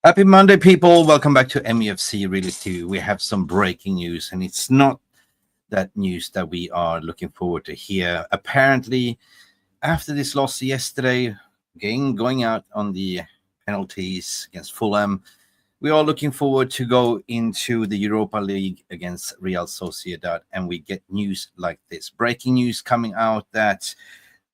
Happy Monday, people. Welcome back to MEFC Really 2. We have some breaking news, and it's not that news that we are looking forward to hear. Apparently, after this loss yesterday, going out on the penalties against Fulham, we are looking forward to go into the Europa League against Real Sociedad, and we get news like this. Breaking news coming out that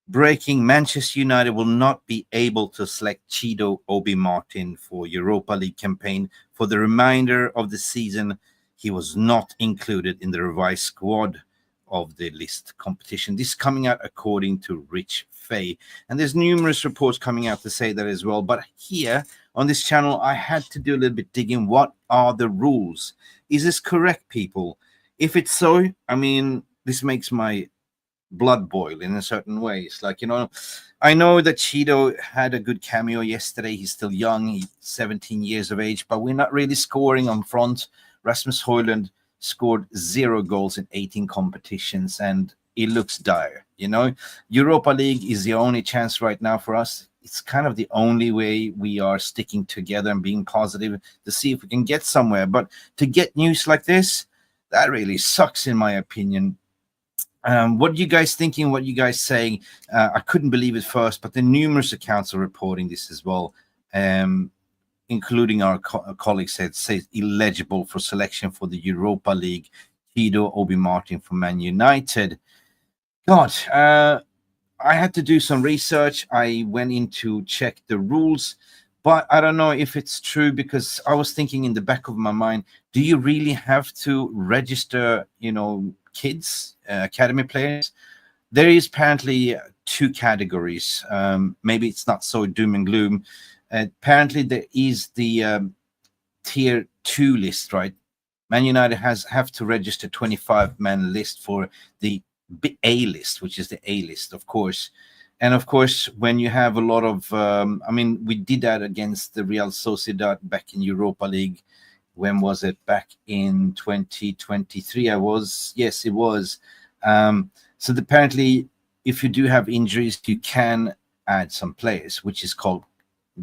Manchester United will not be able to select Chido Obi Martin for Europa League campaign for the remainder of the season. He was not included in the revised squad of the list competition. This is coming out according to Rich Fay. And there's numerous reports coming out to say that as well. But here on this channel, I had to do a little bit digging. What are the rules? Is this correct, people? If it's so, I mean, this makes my blood boil in a certain ways. Like, I know that Chido had a good cameo yesterday. He's still young. He's 17 years of age, but we're not really scoring on front. Rasmus Højlund scored 0 goals in 18 competitions, and it looks dire. Europa League is the only chance right now for us. It's kind of the only way we are sticking together and being positive to see if we can get somewhere. But to get news like this, that really sucks, in my opinion. What are you guys thinking? What are you guys saying? I couldn't believe it first, but the numerous accounts are reporting this as well, including our colleagues that say illegible for selection for the Europa League. Chido Obi Martin from Man United. God, I had to do some research. I went in to check the rules, but I don't know if it's true, because I was thinking in the back of my mind, do you really have to register, kids, academy players? There is apparently 2 categories. Maybe it's not so doom and gloom. Apparently there is the tier 2 list, right? Man United have to register 25-man list for the A list, which is the A list, of course. And of course, when you have a lot of, we did that against the Real Sociedad back in Europa League. When was it? Back in 2023, Yes, it was. So apparently, if you do have injuries, you can add some players, which is called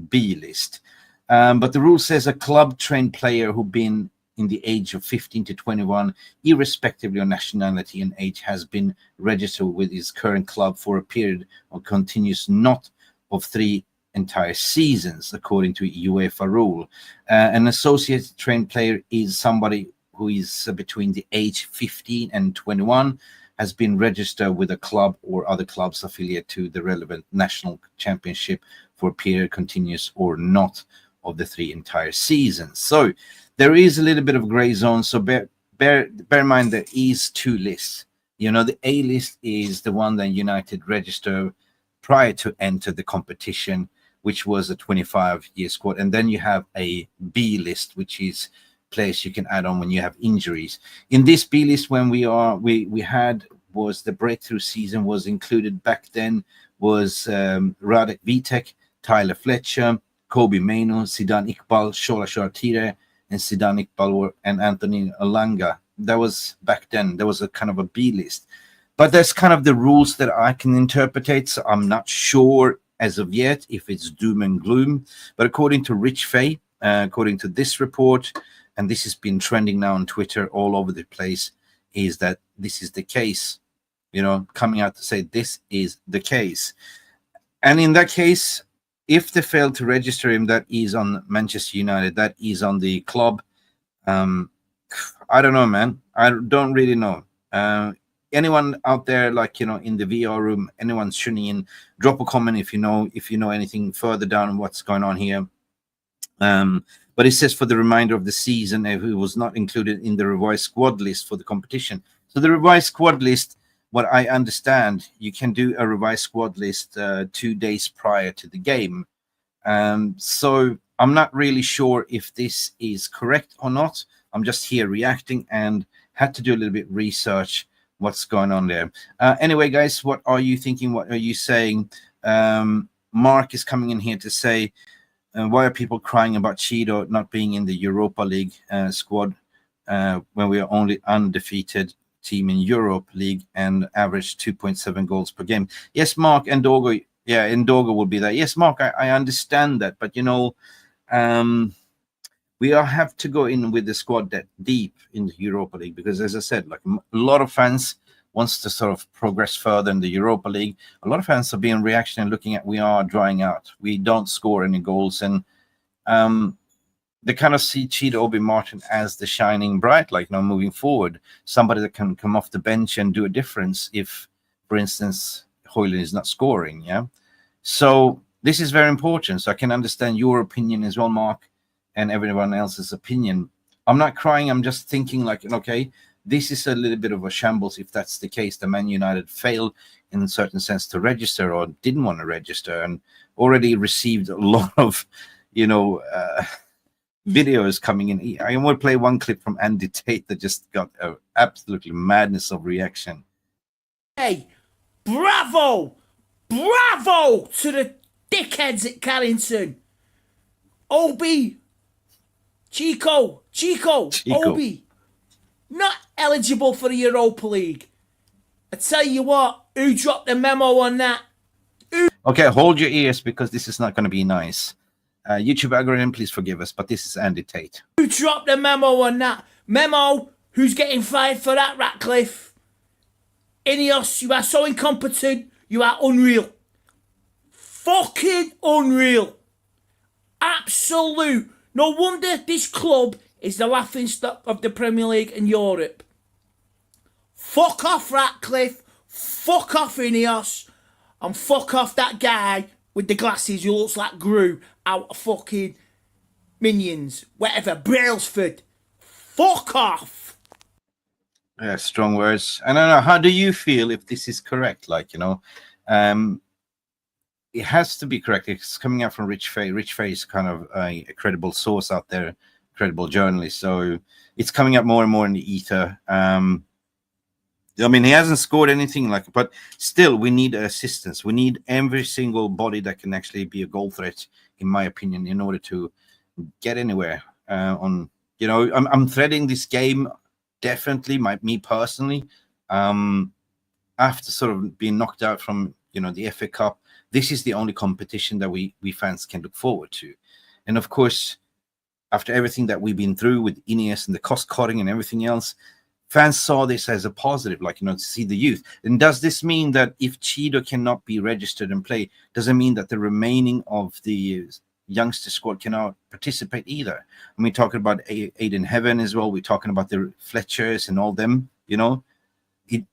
B list. But the rule says a club-trained player who been in the age of 15 to 21, irrespectively of nationality and age, has been registered with his current club for a period of continuous not of 3 entire seasons, according to UEFA rule. An associate trained player is somebody who is between the age 15 and 21, has been registered with a club or other clubs affiliate to the relevant national championship for a period continuous or not of the 3 entire seasons. So there is a little bit of gray zone. So bear in mind there is 2 lists. The A list is the one that United registered prior to enter the competition, which was a 25-year squad. And then you have a B list, which is players you can add on when you have injuries. In this B list, when we had was the breakthrough season was included back then, was Radek Vitek, Tyler Fletcher, Kobe Maino, Zidane Iqbal, Shola Shoratire, and Zidane Iqbal and Anthony Alanga. That was back then. There was a kind of a B list. But that's kind of the rules that I can interpret. So I'm not sure as of yet if it's doom and gloom. But according to Rich Fay, according to this report, and this has been trending now on Twitter all over the place, is that this is the case. Coming out to say this is the case. And in that case, if they fail to register him, that is on Manchester United, that is on the club. I don't know, man. I don't really know. Anyone out there, in the VR room, anyone tuning in, drop a comment if you know anything further down what's going on here. But it says for the remainder of the season, he was not included in the revised squad list for the competition. So the revised squad list, what I understand, you can do a revised squad list 2 days prior to the game. So I'm not really sure if this is correct or not. I'm just here reacting and had to do a little bit of research what's going on there. Anyway, guys, what are you thinking? What are you saying? Mark is coming in here to say, why are people crying about Chido not being in the Europa League squad when we are only undefeated team in Europa League and average 2.7 goals per game? Yes, Mark, and Dogo. Yeah, Ndogo will be there. Yes, Mark, I understand that. But, we all have to go in with the squad that deep in the Europa League, because as I said, like a lot of fans wants to sort of progress further in the Europa League. A lot of fans are being reactionary, looking at we are drying out. We don't score any goals, and they kind of see Chido Obi Martin as the shining bright, like now moving forward, somebody that can come off the bench and do a difference if, for instance, Højlund is not scoring. Yeah, so this is very important. So I can understand your opinion as well, Mark, and everyone else's opinion. I'm not crying. I'm just thinking like, okay, this is a little bit of a shambles if that's the case. The Man United failed in a certain sense to register or didn't want to register, and already received a lot of, videos coming in. I want to play one clip from Andy Tate that just got an absolutely madness of reaction. Hey, bravo! Bravo to the dickheads at Carrington. Obi. Chico. Obi. Not eligible for the Europa League. I tell you what, who dropped the memo on that? Okay, hold your ears, because this is not going to be nice. YouTube algorithm, please forgive us, but this is Andy Tate. Who dropped the memo on that? Memo, who's getting fired for that, Ratcliffe? Ineos, you are so incompetent. You are unreal. Fucking unreal. Absolute. No wonder this club is the laughingstock of the Premier League and Europe. Fuck off, Ratcliffe. Fuck off, Ineos. And fuck off that guy with the glasses who looks like Gru out of fucking Minions. Whatever. Brailsford. Fuck off. Yeah, strong words. I don't know. How do you feel if this is correct? Like, it has to be correct. It's coming out from Rich Fay. Rich Fay is kind of a credible source out there, credible journalist. So it's coming up more and more in the ether. I mean, he hasn't scored anything but still, we need assistance. We need every single body that can actually be a goal threat, in my opinion, in order to get anywhere. I'm threading this game, definitely, me personally. After sort of being knocked out from, the FA Cup, this is the only competition that we fans can look forward to. And of course, after everything that we've been through with Ineos and the cost cutting and everything else, fans saw this as a positive, to see the youth. And does this mean that if Chido cannot be registered and play, does it mean that the remaining of the youngster squad cannot participate either? And we're talking about Aiden Heaven as well. We're talking about the Fletchers and all them. It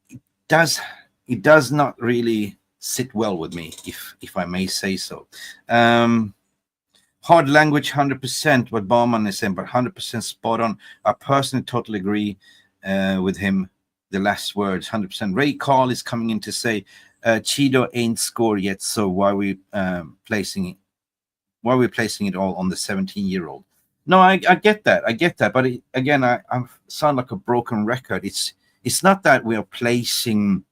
does not really sit well with me, if I may say so. Hard language, 100%. What Barman is saying, but 100% spot on. I personally totally agree with him. The last words, 100%. Ray Carl is coming in to say Chido ain't scored yet, so why we placing it all on the 17-year-old? No, I get that. But again, I sound like a broken record. It's not that we are placing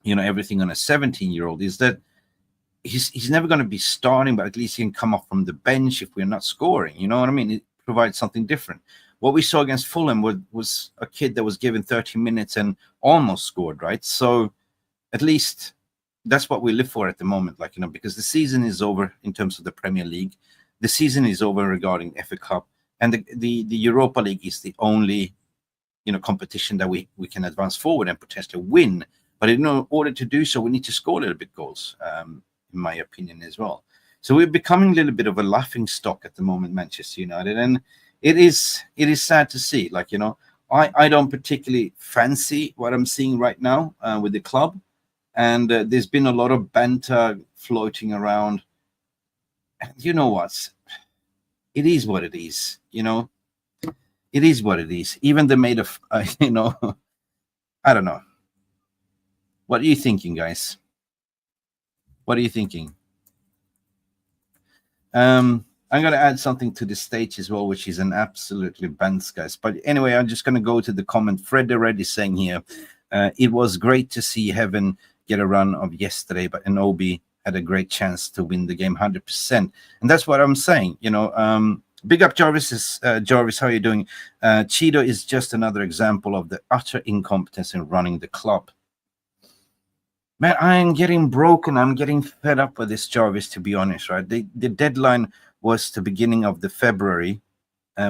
everything on a 17-year-old. Is that he's never going to be starting, but at least he can come off from the bench if we're not scoring. You know what I mean? It provides something different. What we saw against Fulham was a kid that was given 30 minutes and almost scored, right? So at least that's what we live for at the moment, because the season is over in terms of the Premier League. The season is over regarding FA Cup, and the Europa League is the only competition that we can advance forward and potentially win. But in order to do so, we need to score a little bit goals, in my opinion as well. So we're becoming a little bit of a laughing stock at the moment, Manchester United, and it is sad to see. I don't particularly fancy what I'm seeing right now with the club, and there's been a lot of banter floating around. And you know what? It is what it is. It is what it is. Even they made I don't know. What are you thinking, guys? What are you thinking? I'm going to add something to the stage as well, which is an absolutely bans, guys. But anyway, I'm just going to go to the comment. Fred already saying here, it was great to see Heaven get a run of yesterday, but Obi had a great chance to win the game 100%. And that's what I'm saying. Big up Jarvis. Jarvis, how are you doing? Chido is just another example of the utter incompetence in running the club. Man, I am getting broken. I'm getting fed up with this, Jarvis, to be honest, right? The deadline was the beginning of the February.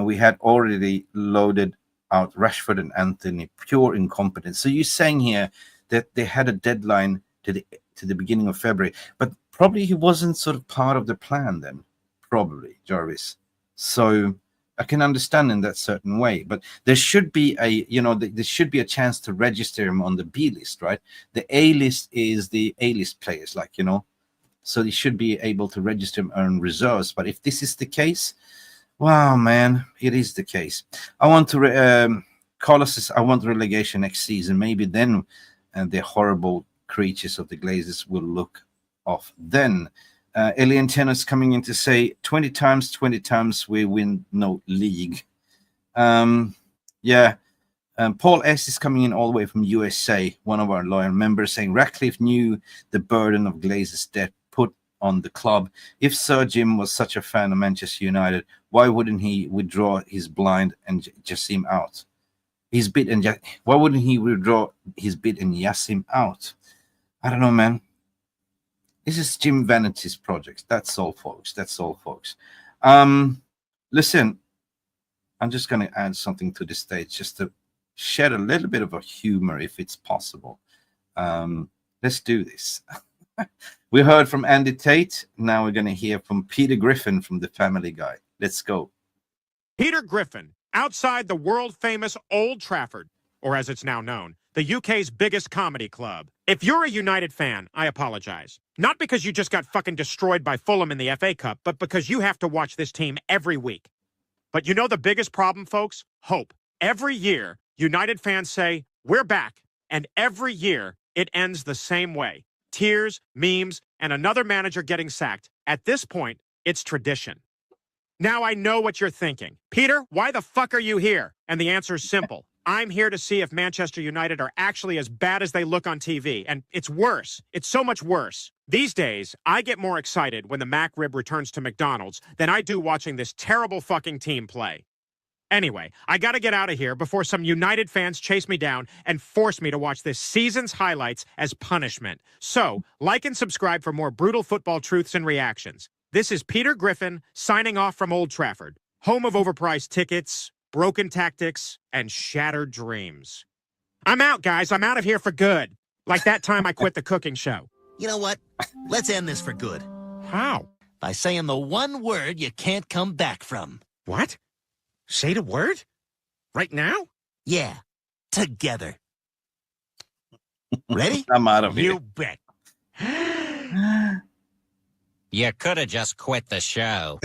We had already loaded out Rashford and Anthony, pure incompetence. So you're saying here that they had a deadline to the beginning of February, but probably he wasn't sort of part of the plan then, probably, Jarvis. So I can understand in that certain way, but there should be there should be a chance to register him on the B list, right? The A list is the A list players, so they should be able to register him on reserves. But if this is the case, wow, man, it is the case. I want to Carlos says I want relegation next season. Maybe then the horrible creatures of the Glazers will look off then. Alien Tennis coming in to say 20 times we win no league. Paul S is coming in all the way from USA, one of our loyal members, saying Ratcliffe knew the burden of Glazers' debt put on the club. If Sir Jim was such a fan of Manchester United, why wouldn't he withdraw his blind and just him out? Why wouldn't he withdraw his bid and yes him out? I don't know, man. This is Jim Vanity's project. That's all, folks. Listen, I'm just going to add something to the stage just to shed a little bit of a humor, if it's possible. Let's do this. We heard from Andy Tate. Now we're going to hear from Peter Griffin from The Family Guy. Let's go. Peter Griffin, outside the world-famous Old Trafford, or as it's now known, the UK's biggest comedy club. If you're a United fan, I apologize. Not because you just got fucking destroyed by Fulham in the FA Cup, but because you have to watch this team every week. But you know the biggest problem, folks? Hope. Every year, United fans say, we're back. And every year, it ends the same way. Tears, memes, and another manager getting sacked. At this point, it's tradition. Now I know what you're thinking. Peter, why the fuck are you here? And the answer is simple. I'm here to see if Manchester United are actually as bad as they look on TV. And it's worse. It's so much worse. These days, I get more excited when the McRib returns to McDonald's than I do watching this terrible fucking team play. Anyway, I gotta get out of here before some United fans chase me down and force me to watch this season's highlights as punishment. So, like and subscribe for more brutal football truths and reactions. This is Peter Griffin signing off from Old Trafford, home of overpriced tickets, broken tactics, and shattered dreams. I'm out, guys. I'm out of here for good. Like that time I quit the cooking show. You know what? Let's end this for good. How? By saying the one word you can't come back from. What? Say the word? Right now? Yeah. Together. Ready? I'm out of here. You bet. You could have just quit the show.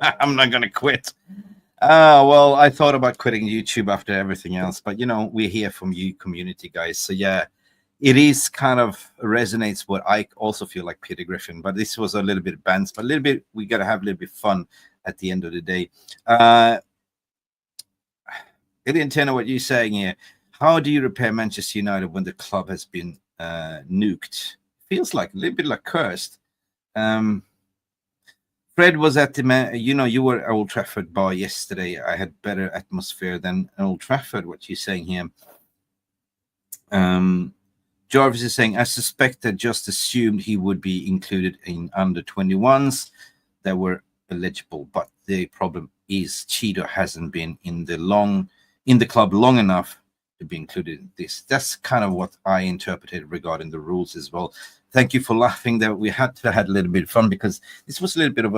I'm not going to quit. Well, I thought about quitting YouTube after everything else, but we hear from you community guys. So yeah, it is kind of resonates what I also feel like Peter Griffin, but this was a little bit bands, but a little bit, we got to have a little bit fun at the end of the day. Alien Tenor, what you're saying here, how do you repair Manchester United when the club has been nuked? Feels like a little bit like cursed. Fred was at the you were at Old Trafford bar yesterday. I had better atmosphere than Old Trafford. What you're saying here. Jarvis is saying, I suspected, just assumed he would be included in under 21s that were eligible, but the problem is Chido hasn't been in the club long enough to be included in this. That's kind of what I interpreted regarding the rules as well. Thank you for laughing. That we had a little bit of fun because this was a little bit of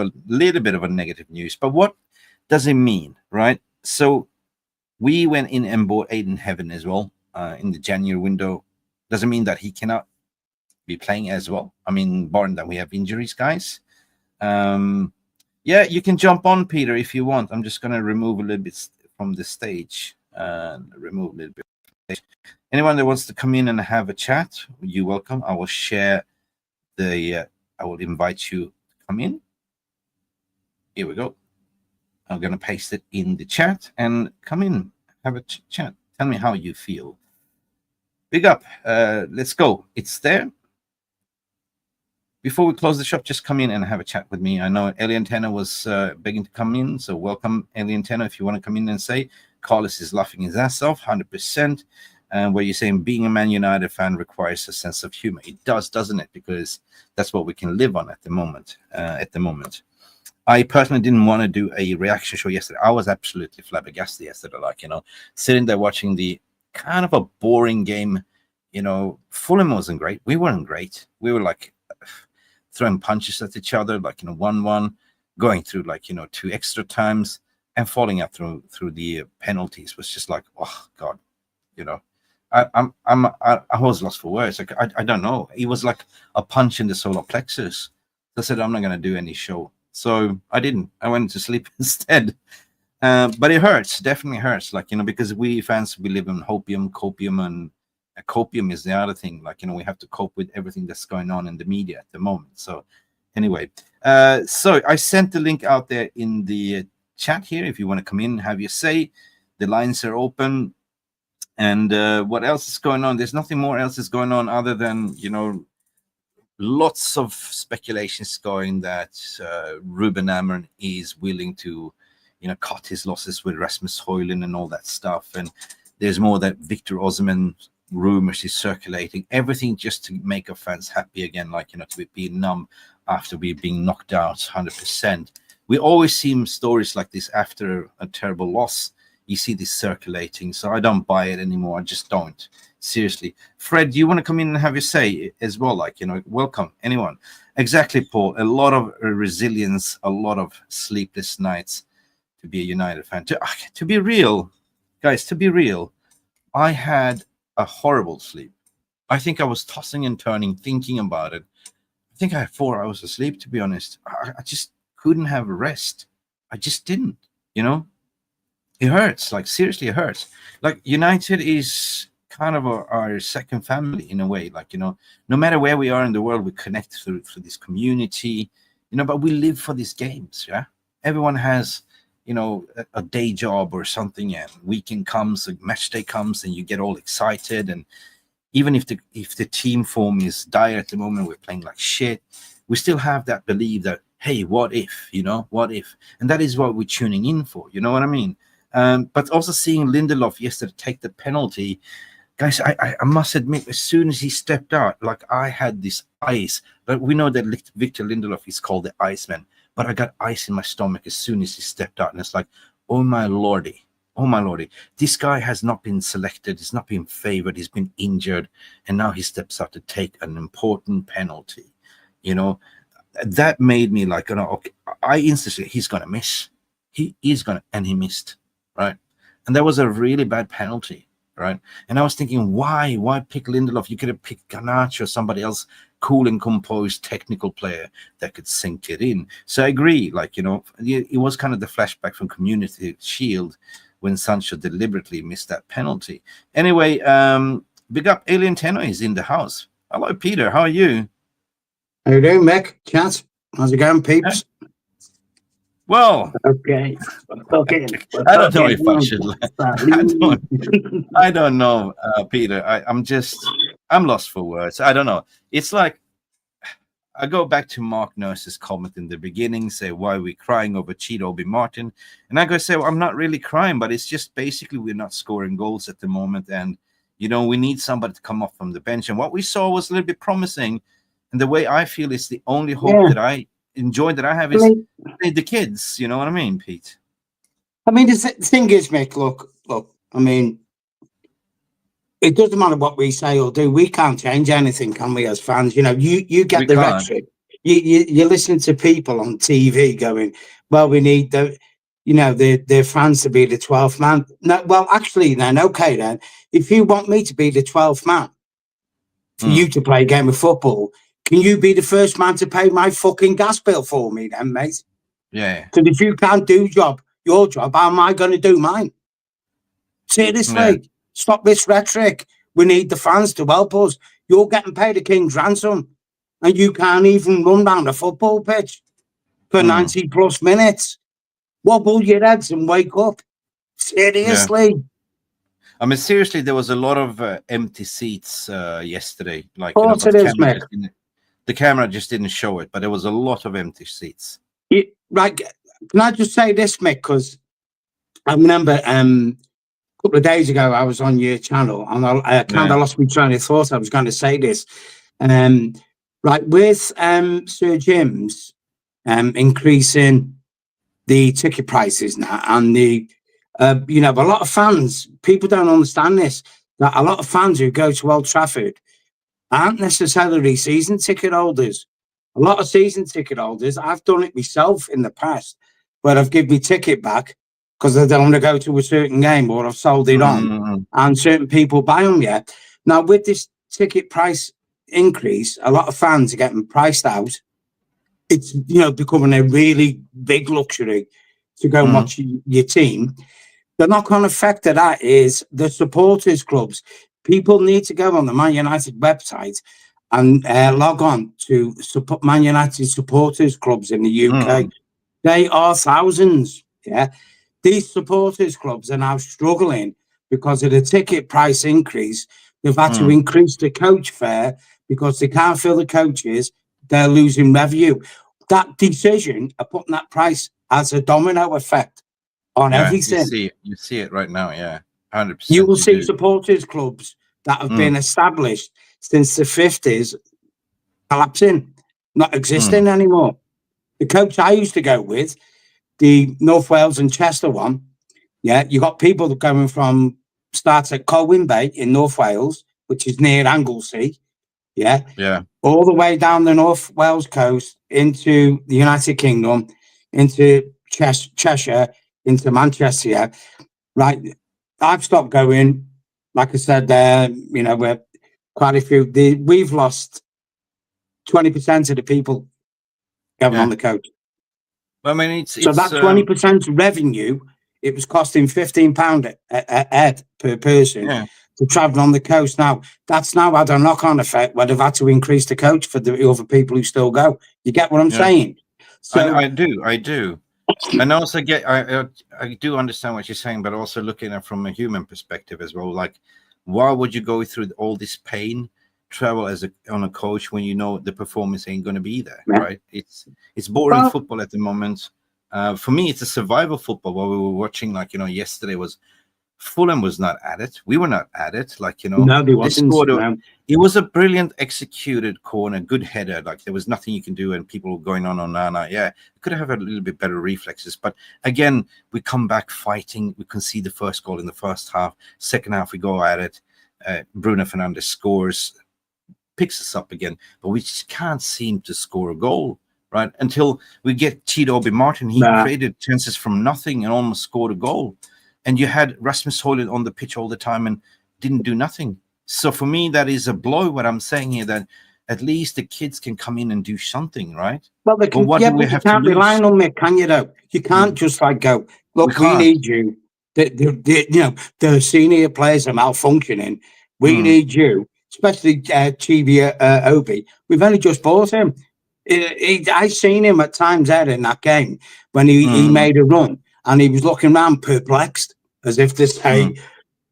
a negative news. But what does it mean, right? So we went in and bought Aiden Heaven as well in the January window. Doesn't mean that he cannot be playing as well. I mean, barring that we have injuries, guys. Yeah, you can jump on, Peter, if you want. I'm just going to remove a little bit from the stage. Remove a little bit. Anyone that wants to come in and have a chat, you're welcome. I will share I will invite you to come in. Here we go. I'm going to paste it in the chat and come in, have a chat. Tell me how you feel. Big up. Let's go. It's there. Before we close the shop, just come in and have a chat with me. I know Alien Tenor was begging to come in, so welcome, Alien Tenor, if you want to come in and say. Carlos is laughing his ass off, 100%. Where you're saying being a Man United fan requires a sense of humor. It does, doesn't it? Because that's what we can live on at the moment. I personally didn't want to do a reaction show yesterday. I was absolutely flabbergasted yesterday, like, sitting there watching the kind of a boring game. Fulham wasn't great. We weren't great. We were like throwing punches at each other, like 1-1, going through like 2 extra times and falling out through the penalties was just like, oh God, I was lost for words. Like I don't know. It was like a punch in the solar plexus. I said I'm not going to do any show, so I didn't. I went to sleep instead. But it hurts, definitely hurts. Like because we fans, we live in copium, and copium is the other thing. Like we have to cope with everything that's going on in the media at the moment. So anyway, so I sent the link out there in the chat here. If you want to come in, have your say. The lines are open. And what else is going on? There's nothing more else is going on other than lots of speculations going that Ruben Amorim is willing to cut his losses with Rasmus Højlund and all that stuff. And there's more that Victor Osimhen rumors is circulating. Everything just to make our fans happy again, like to be being numb after we being knocked out 100%. We always see stories like this after a terrible loss. You see this circulating, so I don't buy it anymore. I just don't. Seriously. Fred, do you want to come in and have your say as well? Like, welcome. Anyone. Exactly, Paul. A lot of resilience, a lot of sleepless nights to be a United fan. To be real, guys, to be real, I had a horrible sleep. I think I was tossing and turning, thinking about it. I think I had 4 hours of sleep, to be honest. I just couldn't have a rest. I just didn't, It hurts. Like, seriously, it hurts. Like, United is kind of our second family in a way. Like, no matter where we are in the world, we connect through this community, but we live for these games, yeah? Everyone has, a day job or something, and weekend comes, a match day comes, and you get all excited. And even if the team form is dire at the moment, we're playing like shit, we still have that belief that, hey, what if, what if? And that is what we're tuning in for, you know what I mean? But also seeing Lindelof yesterday take the penalty, guys, I must admit, as soon as he stepped out, like I had this ice. But we know that Victor Lindelof is called the Iceman. But I got ice in my stomach as soon as he stepped out. And it's like, oh my lordy. This guy has not been selected. He's not been favored. He's been injured. And now he steps out to take an important penalty. That made me like, okay, I instantly, he's going to miss. He is going to, and he missed. Right. And that was a really bad penalty. Right. And I was thinking, why pick Lindelof? You could have picked Garnacho or somebody else, cool and composed technical player that could sink it in. So I agree. Like, it was kind of the flashback from Community Shield when Sancho deliberately missed that penalty. Anyway, big up Alien Tenno is in the house. Hello, Peter. How are you? How you doing, Mick? Chat. How's it going, peeps? Well, okay. I don't know if I should. I don't know, Peter. I'm lost for words. I don't know. It's like I go back to Mark Nurse's comment in the beginning, say why we're crying over Chido Obi Martin, and I go say, well, I'm not really crying, but it's just basically we're not scoring goals at the moment, and we need somebody to come off from the bench. And what we saw was a little bit promising, and the way I feel is the only hope that I enjoy that I have is the kids. You know what I mean, Pete? I mean, the thing is, Mick, look, I mean, it doesn't matter what we say or do. We can't change anything, can we, as fans? You get the rhetoric. You listen to people on TV going, well, we need the fans to be the 12th man. No, well, actually, then, okay, then, if you want me to be the 12th man for you to play a game of football, can you be the first man to pay my fucking gas bill for me then, mate? Yeah. Because if you can't do your job, how am I going to do mine? Seriously, stop this rhetoric. We need the fans to help us. You're getting paid a king's ransom, and you can't even run down a football pitch for 90 plus minutes. Wobble your heads and wake up. Seriously. Yeah. I mean, seriously, there was a lot of empty seats yesterday. Like, the camera just didn't show it, but there was a lot of empty seats. Right. Can I just say this, Mick? Because I remember a couple of days ago, I was on your channel, and I kind of lost my train of thought. I was going to say this. Right, with Sir Jim's increasing the ticket prices now, and the you know, a lot of fans, people don't understand this, that a lot of fans who go to Old Trafford aren't necessarily season ticket holders. A lot of season ticket holders, I've done it myself in the past, where I've given my ticket back because I don't want to go to a certain game, or I've sold it on, and certain people buy them. Yeah. Now with this ticket price increase, a lot of fans are getting priced out. It's, you know, becoming a really big luxury to go and watch your team. The knock-on effect of that is the supporters clubs. People need to go on the Man United website and log on to support Man United supporters clubs in the UK. They are thousands. Yeah, these supporters clubs are now struggling because of the ticket price increase. They've had to increase the coach fare because they can't fill the coaches. They're losing revenue. That decision of putting that price has a domino effect on everything. You see it right now, yeah, 100%. You will see supporters clubs that have been established since the 50s collapsing, not existing anymore. The coach I used to go with, the North Wales and Chester one, yeah, you got people going from starts at Colwyn Bay in North Wales, which is near Anglesey, yeah, all the way down the North Wales coast into the United Kingdom, into Cheshire, into Manchester, yeah. Right, I've stopped going. Like I said, you know, we're quite a few. We've lost 20% of the people going on the coach. I mean, so that 20% revenue, it was costing £15 a head per person to travel on the coast. Now that's now had a knock-on effect where they've had to increase the coach for the other people who still go. You get what I'm saying? So I do. And also I do understand what you're saying, but also looking at it from a human perspective as well. Like, why would you go through all this pain, travel on a coach when you know the performance ain't going to be there, right? It's boring football at the moment. For me, it's a survival football. What we were watching, like, you know, yesterday was Fulham was not at it. We were not at it. Like, you know, no, they wasn't. It was a brilliant executed corner, good header. Like, there was nothing you can do, and people were going on Nana. Yeah, could have had a little bit better reflexes. But again, we come back fighting. We concede the first goal in the first half. Second half, we go at it. Bruno Fernandes scores, picks us up again, but we just can't seem to score a goal, right? Until we get Chido Obi Martin. He created chances from nothing and almost scored a goal. And you had Rasmus Højlund on the pitch all the time and didn't do nothing. So for me, that is a blow. What I'm saying here, that at least the kids can come in and do something, right? Well, they can, but you can't rely on them, can you? Though you can't just like go, look, we need you. You know, the senior players are malfunctioning. We need you, especially Chido Obi. We've only just bought him. I seen him at times out in that game when he made a run. And he was looking around perplexed, as if to say,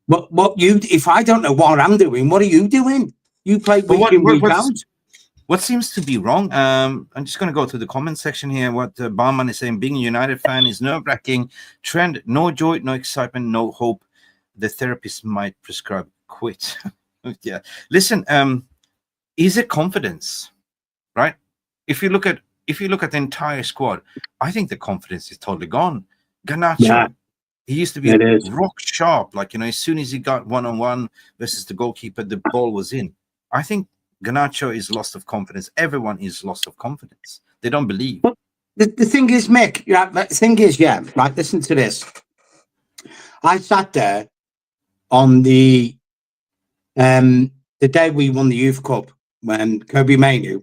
"What you? If I don't know what I'm doing, what are you doing? You play week in, week out." What seems to be wrong? I'm just going to go to the comment section here. What Barman is saying: being a United fan is nerve-wracking. Trend: no joy, no excitement, no hope. The therapist might prescribe quit. Yeah. Listen, is it confidence, right? If you look at the entire squad, I think the confidence is totally gone. Garnacho, he used to be rock sharp. Like, you know, as soon as he got one-on-one versus the goalkeeper, the ball was in. I think Garnacho is lost of confidence. Everyone is lost of confidence. They don't believe. But the thing is, Mick, right, listen to this. I sat there on the day we won the Youth Cup when Kobe Mainu,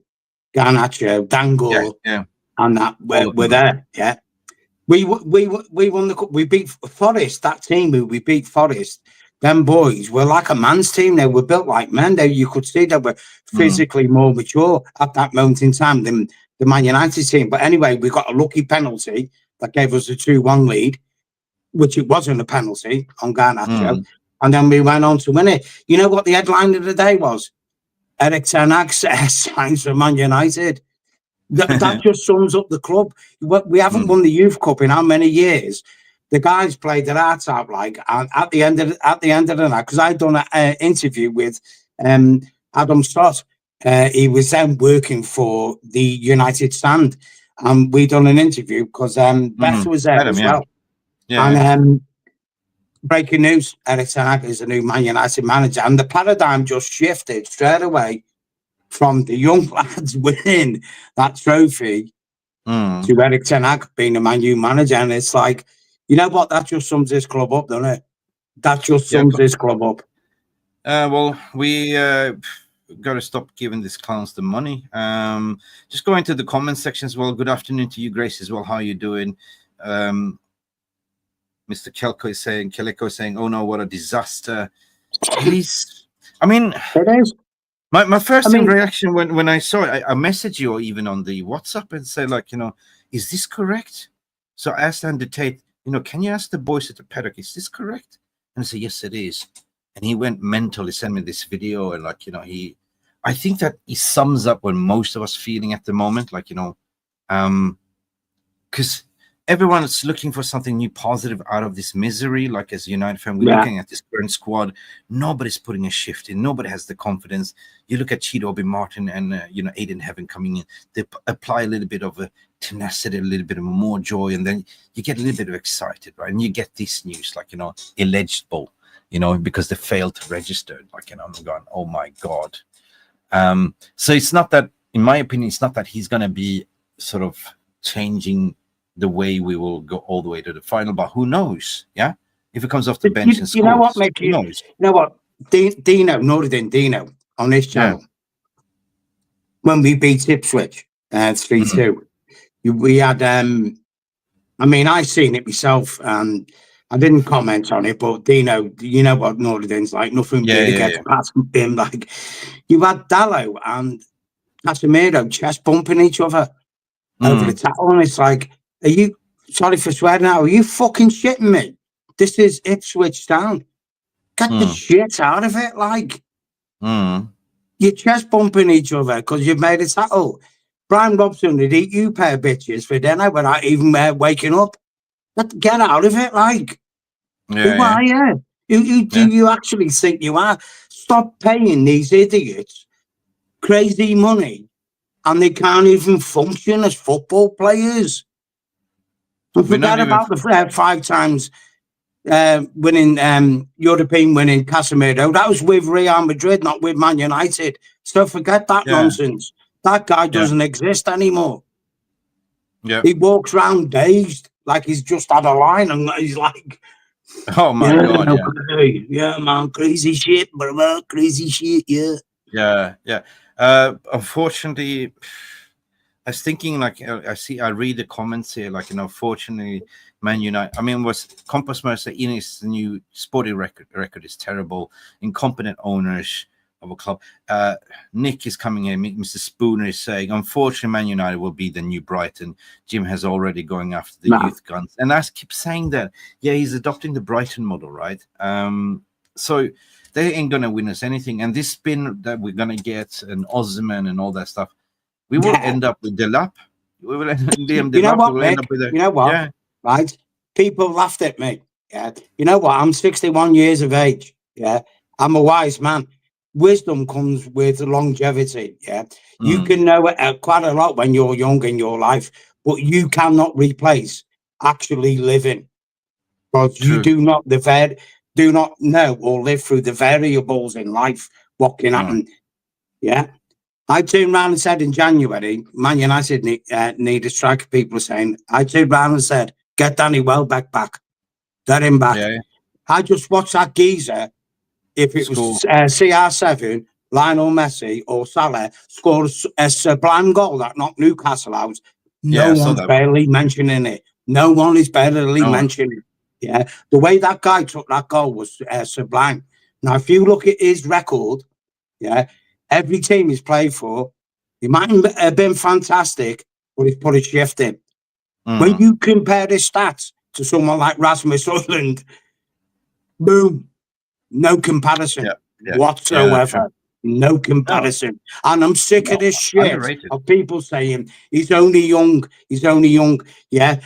Garnacho, Dangle, and that were there, yeah. We won the cup. We beat Forest. That team we beat Forest. Them boys were like a man's team. They were built like men. You could see they were physically more mature at that moment in time than the Man United team. But anyway, we got a lucky penalty that gave us a 2-1 lead, which it wasn't a penalty on Garnacho. And then we went on to win it. You know what the headline of the day was? Erik ten Hag signs for Man United. That just sums up the club. We haven't won the Youth Cup in how many years? The guys played their hearts out, like, and at the end of the night, because I'd done an interview with Adam Stott. He was then working for the United Stand, and we done an interview because Beth was there Adam, as yeah. well. Yeah. And breaking news: Erik ten Hag is the new Man United manager, and the paradigm just shifted straight away from the young lads winning that trophy to Erik ten Hag being a Man U manager. And it's like, you know what? That just sums this club up, doesn't it? That just sums this club up. Well, we got to stop giving these clowns the money. Just go into the comment section as well. Good afternoon to you, Grace, as well. How are you doing? Mr. Kelko is saying, oh no, what a disaster. Please. I mean, it is. My first reaction when I saw it, I messaged you or even on the WhatsApp and said, like, is this correct? So I asked Andy Tate, can you ask the boys at the paddock, is this correct? And I said, yes, it is. And he went mental. He sent me this video, and I think that he sums up what most of us feeling at the moment, because everyone's looking for something new, positive out of this misery. Like, as a United fan, we're looking at this current squad. Nobody's putting a shift in. Nobody has the confidence. You look at Chido Obi Martin and Aiden Heaven coming in. They apply a little bit of a tenacity, a little bit of more joy, and then you get a little bit of excited, right? And you get this news, illegible, because they failed to register. I'm going, oh my God. So it's not that, in my opinion, it's not that he's going to be sort of changing the way we will go all the way to the final, but who knows? Yeah, if it comes off the bench and scores, you know what, Mick? Who knows? You know what, Dino on this channel, when we beat Ipswich 3-2, we had I seen it myself and I didn't comment on it, but Dino, you know what Northern's like, nothing really gets past him. Like, you had Dallo and Casemiro chest bumping each other over the tackle, and it's like, are you, sorry for swearing now, are you fucking shitting me? This is Ipswich Town. Get the shit out of it, like. You're chest bumping each other because you've made a tackle. Brian Robson would eat you pair of bitches for dinner without even waking up. Get out of it, like. Who are you? Who do you actually think you are? Stop paying these idiots crazy money, and they can't even function as football players. And forget about the 5 times winning European winning Casemiro. That was with Real Madrid, not with Man United. So forget that nonsense. That guy doesn't exist anymore. He walks around dazed like he's just had a line, and he's like, oh my God, man, crazy shit, bro, crazy shit, unfortunately, I was thinking, I read the comments here, unfortunately, Man United, was Compass Mercer Innes' new sporting record is terrible, incompetent owners of a club. Nick is coming in, Mr. Spooner is saying, unfortunately, Man United will be the new Brighton. Jim has already going after the youth guns. And I keep saying that, he's adopting the Brighton model, right? So they ain't going to win us anything. And this spin that we're going to get, an Osman and all that stuff, we will end up with Delap. We will end up with You know what? Yeah. Right? People laughed at me. Yeah. You know what? I'm 61 years of age. Yeah. I'm a wise man. Wisdom comes with longevity. Yeah. You can know quite a lot when you're young in your life, but you cannot replace actually living, because you do not know or live through the variables in life. What can happen? Yeah. I turned around and said in January, Man United need a striker. People are saying, I turned around and said, get Danny Welbeck back. Get him back. Yeah. I just watched that geezer. If it was CR7, Lionel Messi or Salah scored a sublime goal that knocked Newcastle out, no one's barely mentioning it. No one is barely mentioning it. Yeah. The way that guy took that goal was sublime. Now, if you look at his record, every team he's played for, he might have been fantastic, but he's put a shift in. When you compare his stats to someone like Rasmus Højlund, boom, no comparison whatsoever. No comparison. And I'm sick of this shit of people saying he's only young. Yeah.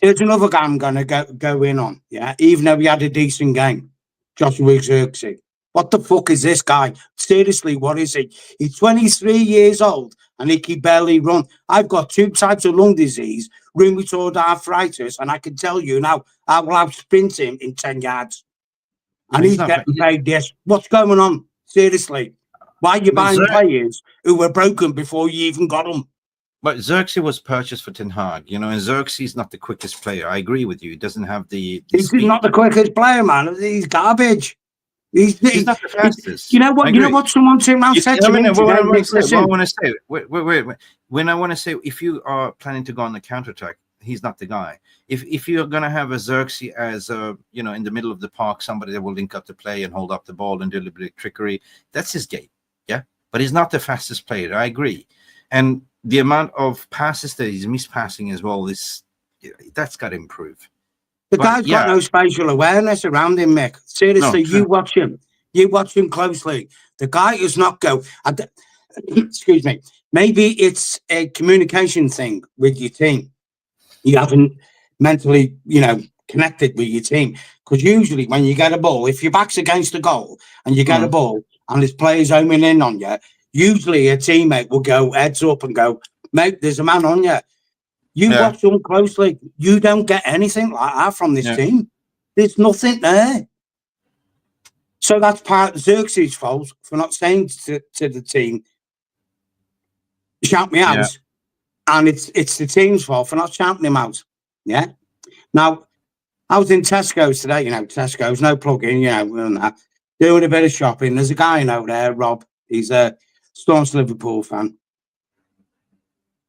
Here's another guy I'm going to go in on. Yeah. Even though he had a decent game, Joshua Zirkzee. What the fuck is this guy? Seriously, what is he? He's 23 years old and he can barely run. I've got 2 types of lung disease, rheumatoid arthritis, and I can tell you now, I will outsprint him in 10 yards. And he's getting paid this. What's going on? Seriously. Why are you buying players who were broken before you even got them? But Xerxes was purchased for Ten Hag, you know, and Xerxes is not the quickest player. I agree with you. He doesn't have the He's speed. not the quickest player, man. He's garbage. He's not the fastest. You know what? You know what someone said to me today? What I want to say. Wait. When I want to say, if you are planning to go on the counterattack, he's not the guy. If you're gonna have a Xerxes as a, you know, in the middle of the park, somebody that will link up the play and hold up the ball and do a little bit of trickery, that's his game. Yeah, but he's not the fastest player. I agree, and the amount of passes that he's mispassing as well that's got to improve. The guy's got no spatial awareness around him, Mick. Seriously, you watch him. You watch him closely. The guy does not go. Excuse me. Maybe it's a communication thing with your team. You haven't mentally, you know, connected with your team. Because usually when you get a ball, if your back's against the goal and you get a ball and this player's homing in on you, usually a teammate will go heads up and go, mate, there's a man on you. You watch them closely. You don't get anything like that from this team. There's nothing there. So that's part of Xerxes' fault for not saying to the team, shout me out. And it's the team's fault for not shouting him out. Yeah. Now, I was in Tesco's today, you know, Tesco's, no plug-in, you know, doing a bit of shopping. There's a guy I know there, Rob. He's a staunch Liverpool fan.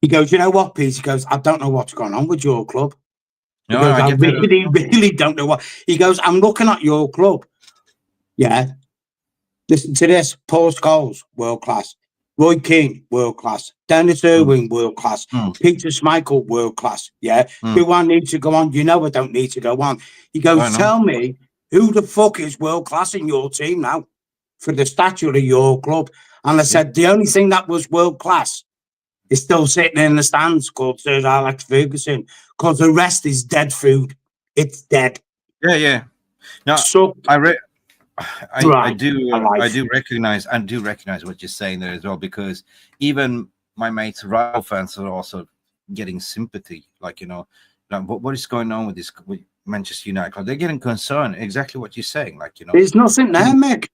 He goes, you know what, Pete? He goes, I don't know what's going on with your club. He goes, I really don't know what. He goes, I'm looking at your club. Yeah. Listen to this. Paul Scholes, world class. Roy Keane, world class. Dennis Irwin, world class. Peter Schmeichel, world class. Yeah. Do I need to go on? You know I don't need to go on. He goes, tell me who the fuck is world class in your team now for the stature of your club. And I said, the only thing that was world class is still sitting in the stands called Sir Alex Ferguson, because the rest is dead food. It's dead. Yeah. Now, so I do recognize what you're saying there as well, because even my mates, rival fans, are also getting sympathy. Like, you know, what is going on with this with Manchester United? They're getting concerned. Exactly what you're saying. Like, you know, there's nothing there, Mick.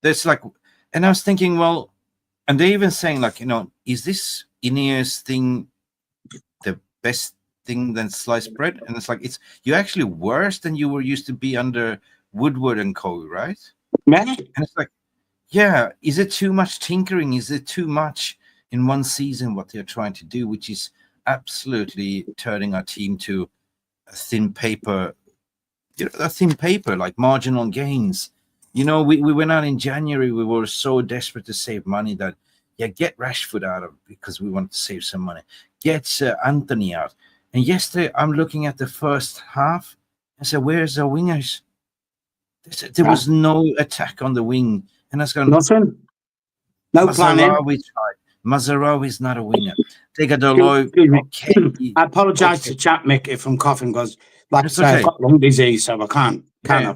There's like, and I was thinking, well, and they're even saying, like, you know, is this Ineos thing the best thing than sliced bread? And it's like, you're actually worse than you were used to be under Woodward and Co., right? Yeah. And it's like, yeah, is it too much tinkering? Is it too much in one season what they're trying to do, which is absolutely turning our team to a thin paper, like marginal gains. You know, we went out in January, we were so desperate to save money that, get Rashford out of because we want to save some money. Get Anthony out. And yesterday, I'm looking at the first half. I said, where's our wingers? There was no attack on the wing. And I was going, nothing. No planning. Mazarawi is not a winger. Take a Deloy. Okay. I apologize to chat, Mick, if I'm coughing, because, like I say, I've got lung disease, so I can't. No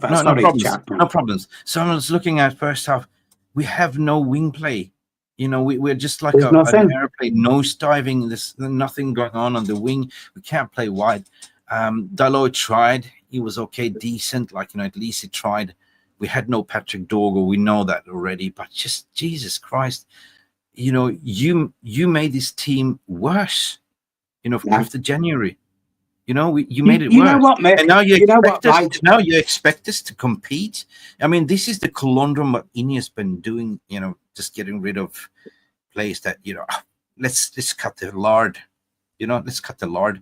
problems. So I was looking at first half. We have no wing play. You know, we're just like an airplane, nose diving. There's nothing going on the wing. We can't play wide. Deloy tried. He was okay, decent. Like, you know, at least he tried. We had no Patrick Dorgo. We know that already. But just Jesus Christ, you know, you made this team worse. You know, after January. You know, you made it worse. You know what, Mick? And now you expect us to compete. I mean, this is the conundrum what Ineos been doing. You know, just getting rid of players that, you know, let's cut the lard. You know, let's cut the lard.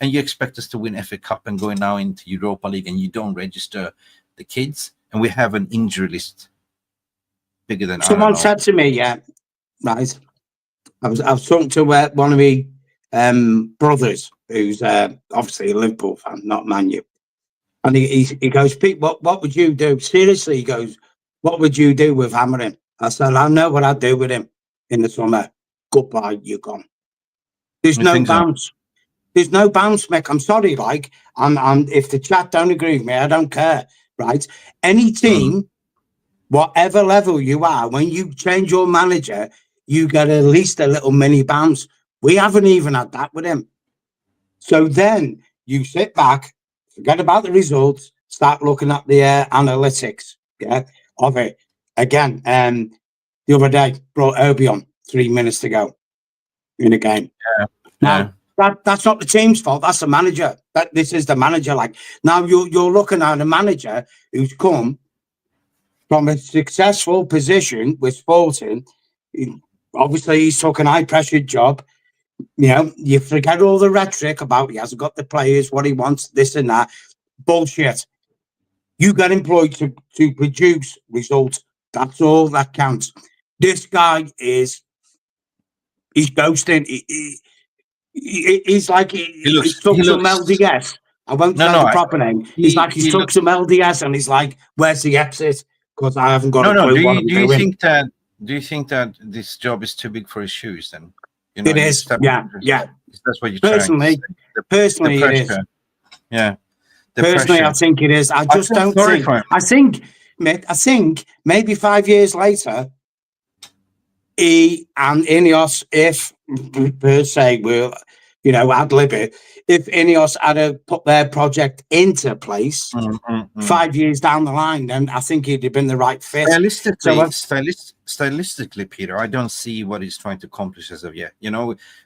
And you expect us to win FA Cup and go now into Europa League, and you don't register the kids, and we have an injury list bigger than someone said to me, right. I was talking to one of my brothers, who's obviously a Liverpool fan, not Man U, and he goes, Pete, what would you do? Seriously, he goes, what would you do with Hammering? I said, I know what I'd do with him in the summer. Goodbye, you're gone. There's no bounce. There's no bounce, Mick. I'm sorry, like, and if the chat don't agree with me, I don't care, right? Any team, whatever level you are, when you change your manager, you get at least a little mini bounce. We haven't even had that with him. So then you sit back, forget about the results, start looking at the analytics, of it. Again, the other day, brought Obi on 3 minutes to go in a game. Now, that's not the team's fault. That's the manager. This is the manager. Like, now you're looking at a manager who's come from a successful position with Sporting. Obviously, he's took an high-pressured job. You forget all the rhetoric about he hasn't got the players, what he wants, this and that. Bullshit. You get employed to produce results. That's all that counts. This guy he's ghosting. He's like he's took some LDS. I won't say the proper name. He's like he's took some LDS and he's like, where's the exit? Because I haven't got a clue what I'm doing. Do you think that this job is too big for his shoes then? It is. Yeah. That's what you're personally, personally, it is. Yeah. Personally, I think it is. I just don't think. I think maybe 5 years later, he and Ineos, if per se, will ad lib it. If Ineos had put their project into place 5 years down the line, then I think he'd have been the right fit. Stylistically, Peter, I don't see what he's trying to accomplish as of yet. We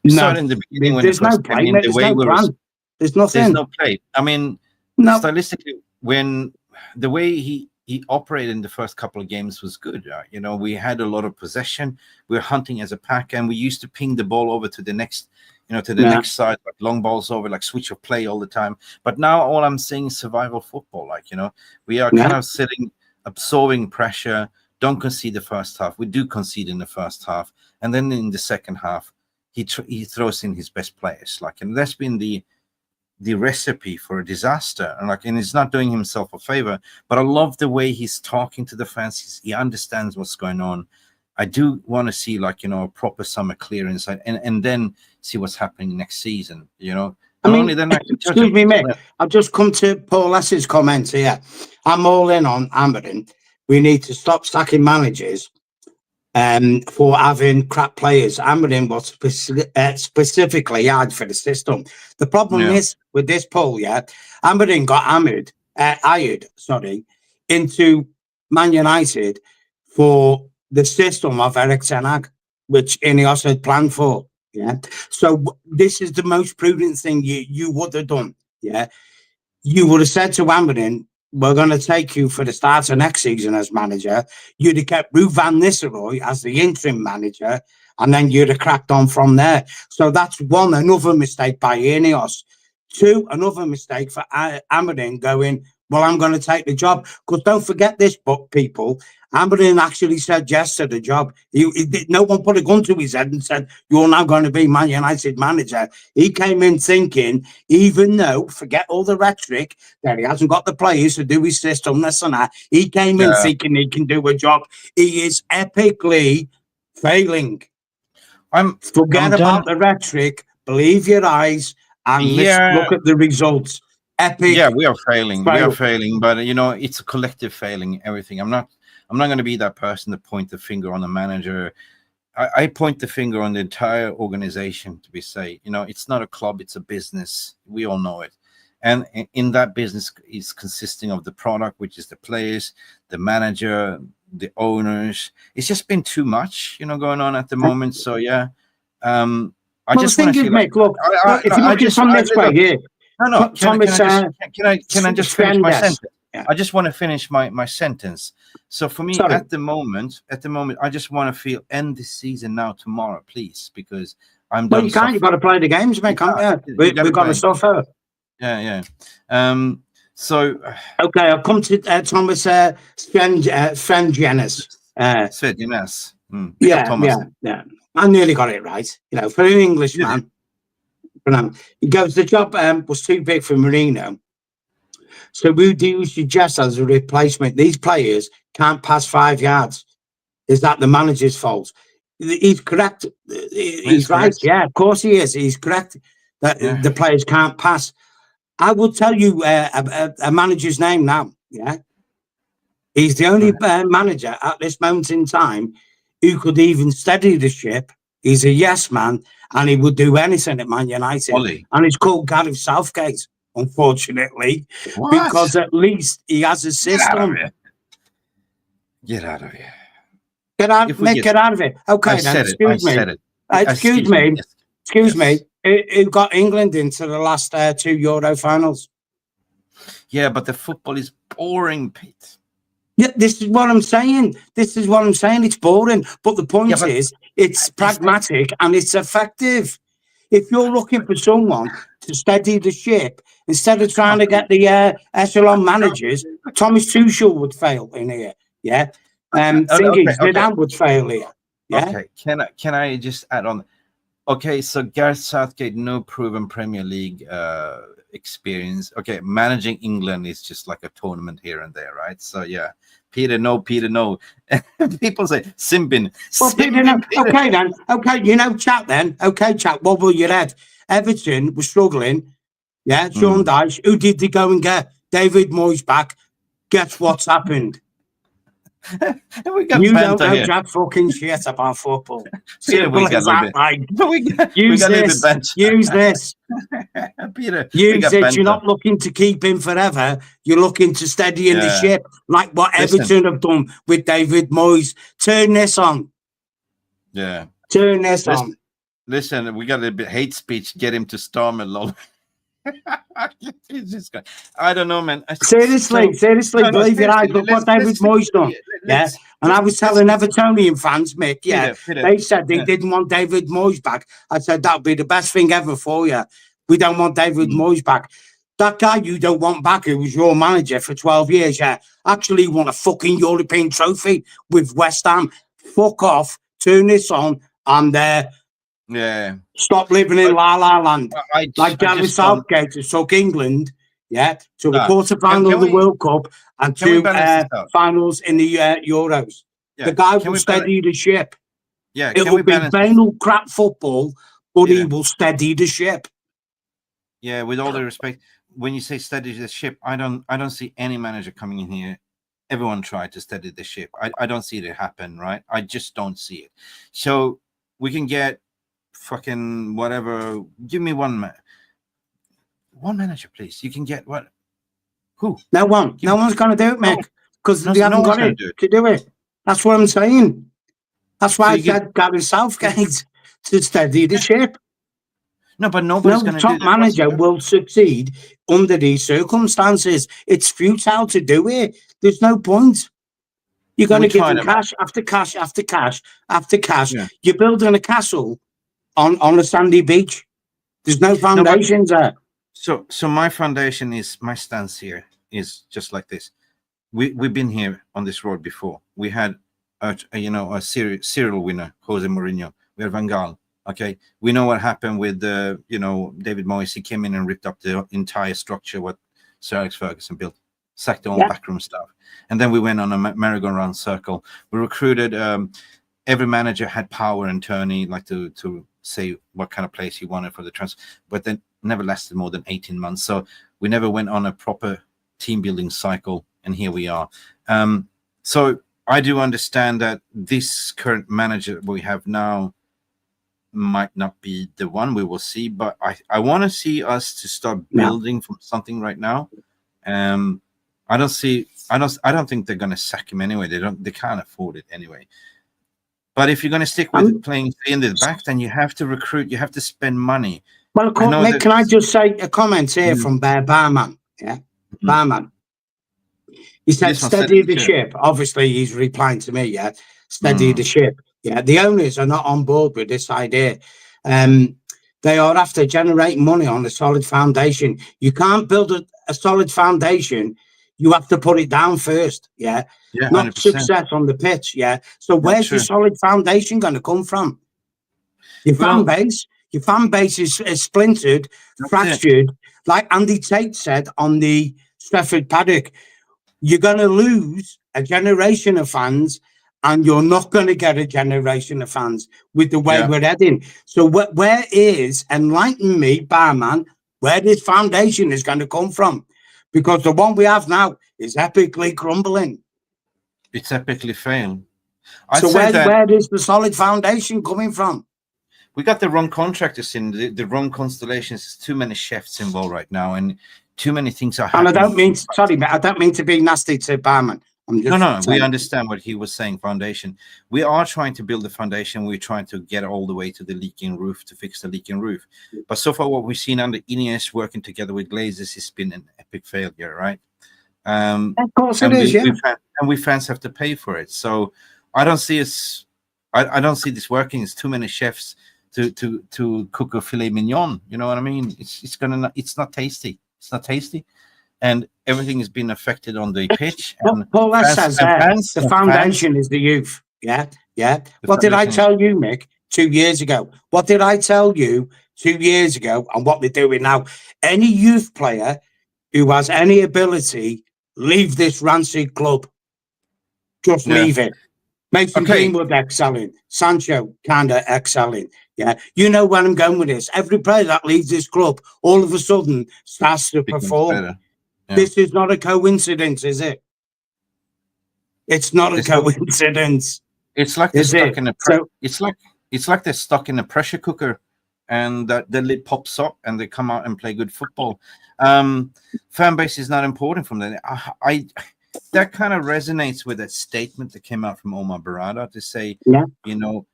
started in the beginning when there's no play. There's no plan. There's nothing. There's no play. I mean, stylistically, when the way he operated in the first couple of games was good. We had a lot of possession. We were hunting as a pack, and we used to ping the ball over to the next, next side, like long balls over, like switch of play all the time. But now all I'm seeing is survival football. We are kind of sitting, absorbing pressure. Don't concede the first half. We do concede in the first half, and then in the second half, he throws in his best players. And that's been the recipe for a disaster, and he's not doing himself a favor. But I love the way he's talking to the fans. He understands what's going on. I do want to see a proper summer clearance and then see what's happening next season. Only then I can judge excuse me, Mick. I've just come to Paul S's comments here. I'm all in on Amberin. We need to stop sacking managers for having crap players. Amberin was specifically hired for the system. The problem is with this poll, Amberin got hired into Man United for the system of Eric Ten Hag, which Ineos had planned for. So this is the most prudent thing you would have done. You would have said to Amberin, we're going to take you for the start of next season as manager. You'd have kept Ruud van Nistelrooy as the interim manager, and then you'd have cracked on from there. So that's another mistake by Ineos. Two, another mistake for Amorim going, well, I'm going to take the job. Because don't forget this, people. Amorim actually said yes to the job. No one put a gun to his head and said, you're now going to be Man United manager. He came in thinking, even though, forget all the rhetoric, that he hasn't got the players to do his system, this and that. He came in thinking he can do a job. He is epically failing. Forget about the rhetoric. Believe your eyes and let's look at the results. Epic. Yeah, we are failing. We are failing, but it's a collective failing. Everything. I'm not going to be that person to point the finger on the manager. I point the finger on the entire organization to be it's not a club, it's a business. We all know it. And in that business is consisting of the product, which is the players, the manager, the owners. It's just been too much, going on at the moment. So I just want to look, if you look at from this way here. No. Can I just finish my sentence? Yeah. I just want to finish my sentence. So for me, at the moment, I just want to end this season now, tomorrow, please, because I'm done. Well, you can't. You've got to play the games, mate. Can't you? We've got to suffer. Yeah. So okay, I'll come to Thomas Svengenes. Svengenes. Yeah. I nearly got it right. For an Englishman. He goes, the job was too big for Marino. So who do you suggest as a replacement? These players can't pass 5 yards. Is that the manager's fault? He's correct. He's right. Correct. Yeah, of course he is. He's correct that the players can't pass. I will tell you a manager's name now. Yeah. He's the only manager at this moment in time who could even steady the ship. He's a yes man, and he would do anything at Man United. Ollie. And it's called Gareth Southgate, unfortunately, What? because at least he has a Get out of system. here. Get out of here. Get out of it. Okay, I then. said it. I said it. Excuse me. Yes. Excuse me. Yes. Who got England into the last 2 Euro finals? Yeah, but the football is boring, Pete. Yeah, this is what I'm saying. It's boring. But the point Yeah, is, it's pragmatic and it's effective. If you're looking for someone to steady the ship, instead of trying to get the echelon managers, Thomas Tuchel would fail in here. Yeah. Zidane would fail here. Yeah. Okay. Can I just add on? Okay, so Gareth Southgate, no proven Premier League experience. Okay, managing England is just like a tournament here and there, right? So yeah, Peter, no. People say Simbin. Well, Peter, no. Okay then. Okay, chat then. Okay, chat. What will you head? Everton was struggling. Yeah, Sean Dyche. Who did they go and get? David Moyes back. Guess what's happened? We got you don't know here. jack fucking shit about football. Peter, we got use this. Peter, use it. You're not looking to keep him forever. You're looking to steady in the ship, like what Everton have done with David Moyes. Turn this on. Yeah. Turn this on. Listen, we got a little bit hate speech. Get him to storm a lot. I don't know, man. Seriously, believe your eyes. Look what David Moyes done. Yeah, and I was telling Evertonian fans, Mick. Yeah, Peter, they said they didn't want David Moyes back. I said that'd be the best thing ever for you. We don't want David Moyes back. That guy you don't want back, who was your manager for 12 years, yeah, actually won a fucking European trophy with West Ham. Fuck off. Turn this on, and stop living in La La Land. Like Gareth Southgate to suck England, to the quarterfinal of the World Cup and to finals in the Euros. Yeah. The guy will steady the ship. Yeah, it will be banal crap football, but he will steady the ship. Yeah, with all the respect, when you say steady the ship, I don't see any manager coming in here. Everyone tried to steady the ship. I don't see it happen, right? I just don't see it. So we can get fucking whatever. Give me one manager, please. You can get what? Who? No one. No one's going to do it, Mick, because they haven't got it to do it. That's what I'm saying. That's why I said Gareth Southgate to steady the ship. No, but nobody's going to do it. No top manager will succeed under these circumstances. It's futile to do it. There's no point. You're going to give them cash after cash after cash after cash. Yeah. You're building a castle on a sandy beach. There's no foundations there. So my foundation is, my stance here is just like this. We've been here on this road before. We had a serial winner, Jose Mourinho. We had Van Gaal. Okay, we know what happened with David Moyes. He came in and ripped up the entire structure what Sir Alex Ferguson built, sacked all backroom staff, and then we went on a merry-go-round circle. We recruited. Every manager had power and attorney, like to say what kind of place he wanted for the transfer, but then never lasted more than 18 months. So we never went on a proper team building cycle, and here we are. So I do understand that this current manager we have now might not be the one. We will see, but I want to see us to start building from something right now. I don't think they're going to sack him anyway. They can't afford it anyway. But if you're going to stick with playing in the back, then you have to recruit. You have to spend money. Well, Mick, can I just say a comment here from Bear Barman? Yeah, Barman. He said, "Steady the ship." Obviously, he's replying to me. Yeah, steady the ship. Yeah, the owners are not on board with this idea. They are after generating money on a solid foundation. You can't build a solid foundation. You have to put it down first. Yeah, not 100%. Success on the pitch. Yeah. So where's your solid foundation going to come from? Your fan base. Your fan base is splintered, fractured. Like Andy Tate said on the Stretford Paddock, you're going to lose a generation of fans, and you're not going to get a generation of fans with the way we're heading. So where is, enlighten me, Barman, where this foundation is going to come from? Because the one we have now is epically crumbling. It's epically failed. I'd So say that where is the solid foundation coming from? we got the wrong contractors in, the wrong constellations. There's too many chefs involved right now, and too many things are And I happening. don't mean, sorry, but I don't mean to be nasty to Barman. I'm just No, we saying. understand what he was saying. Foundation. We are trying to build the foundation. We're trying to get all the way to the leaking roof to fix the leaking roof. But so far, what we've seen under Ineos working together with Glazers has been an epic failure, right? Of course it and is, yeah. we fans have to pay for it. So I don't see us. I don't see this working. It's too many chefs to cook a filet mignon. You know what I mean? It's not tasty. It's not tasty. And everything has been affected on the pitch. And Paul Les says the foundation is the youth. Yeah, yeah. What did I tell you, Mick, 2 years ago? What did I tell you 2 years ago? And what they're doing now? Any youth player who has any ability, leave this rancid club. Just leave it. Mason Greenwood excelling. Sancho kind of excelling. Yeah. You know where I'm going with this. Every player that leaves this club all of a sudden starts to perform. Yeah. This is not a coincidence, is it? It's not a coincidence. It's like they're stuck in a it's like they're stuck in a pressure cooker, and the lid pops up and they come out and play good football. Fan base is not important from that. That kind of resonates with that statement that came out from Omar Barada to say, you know,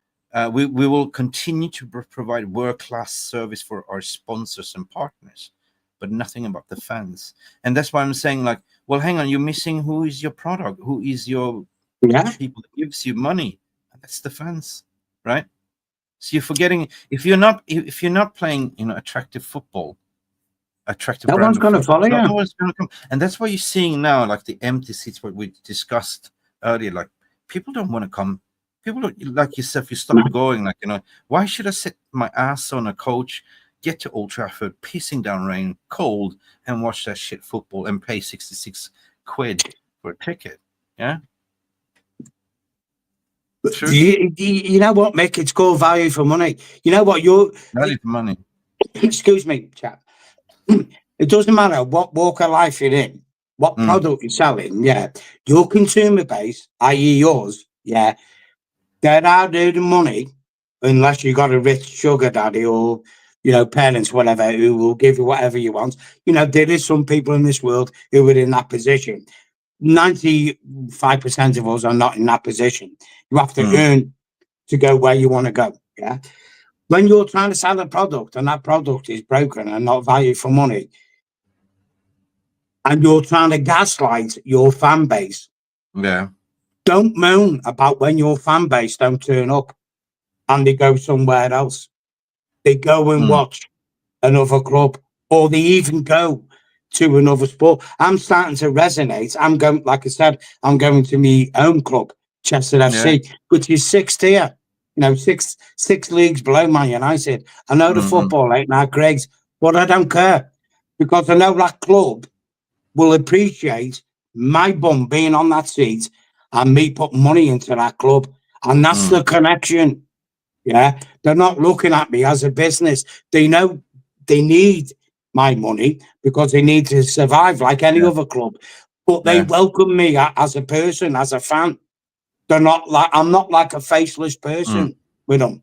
we will continue to provide world-class service for our sponsors and partners, but nothing about the fans. And that's why I'm saying, like, well, hang on, you're missing who is your product, who is your people that gives you money. That's the fans, right? So you're forgetting, if you're not playing, you know, attractive football, attractive, no one's going to follow you. No one's going to come. And that's what you're seeing now, like the empty seats, what we discussed earlier. Like, people don't want to come. People don't, like yourself, you stop going, like, you know, why should I sit my ass on a coach, get to Old Trafford, pissing down rain, cold, and watch that shit football and pay 66 quid for a ticket? Yeah. Sure. You know what, Mick? It's called value for money. You know what? Value for money. Excuse me, chap. It doesn't matter what walk of life you're in, what product you're selling. Yeah, your consumer base, i.e., yours. Yeah, they're out there the money, unless you got a rich sugar daddy or, you know, parents, whatever, who will give you whatever you want. You know, there is some people in this world who are in that position. 95% of us are not in that position. You have to earn to go where you want to go. Yeah. When you're trying to sell a product and that product is broken and not value for money, and you're trying to gaslight your fan base, don't moan about when your fan base don't turn up and they go somewhere else. They go and watch another club, or they even go to another sport. I'm starting to resonate. I'm going, like I said, I'm going to my own club, Chester FC, which is 6th tier. You know, six leagues below Man United. I know the football ain't that great, but I don't care, because I know that club will appreciate my bum being on that seat and me putting money into that club. And that's the connection. Yeah. They're not looking at me as a business. They know they need my money because they need to survive like any other club. But they welcome me as a person, as a fan. They're not like, I'm not like a faceless person with them.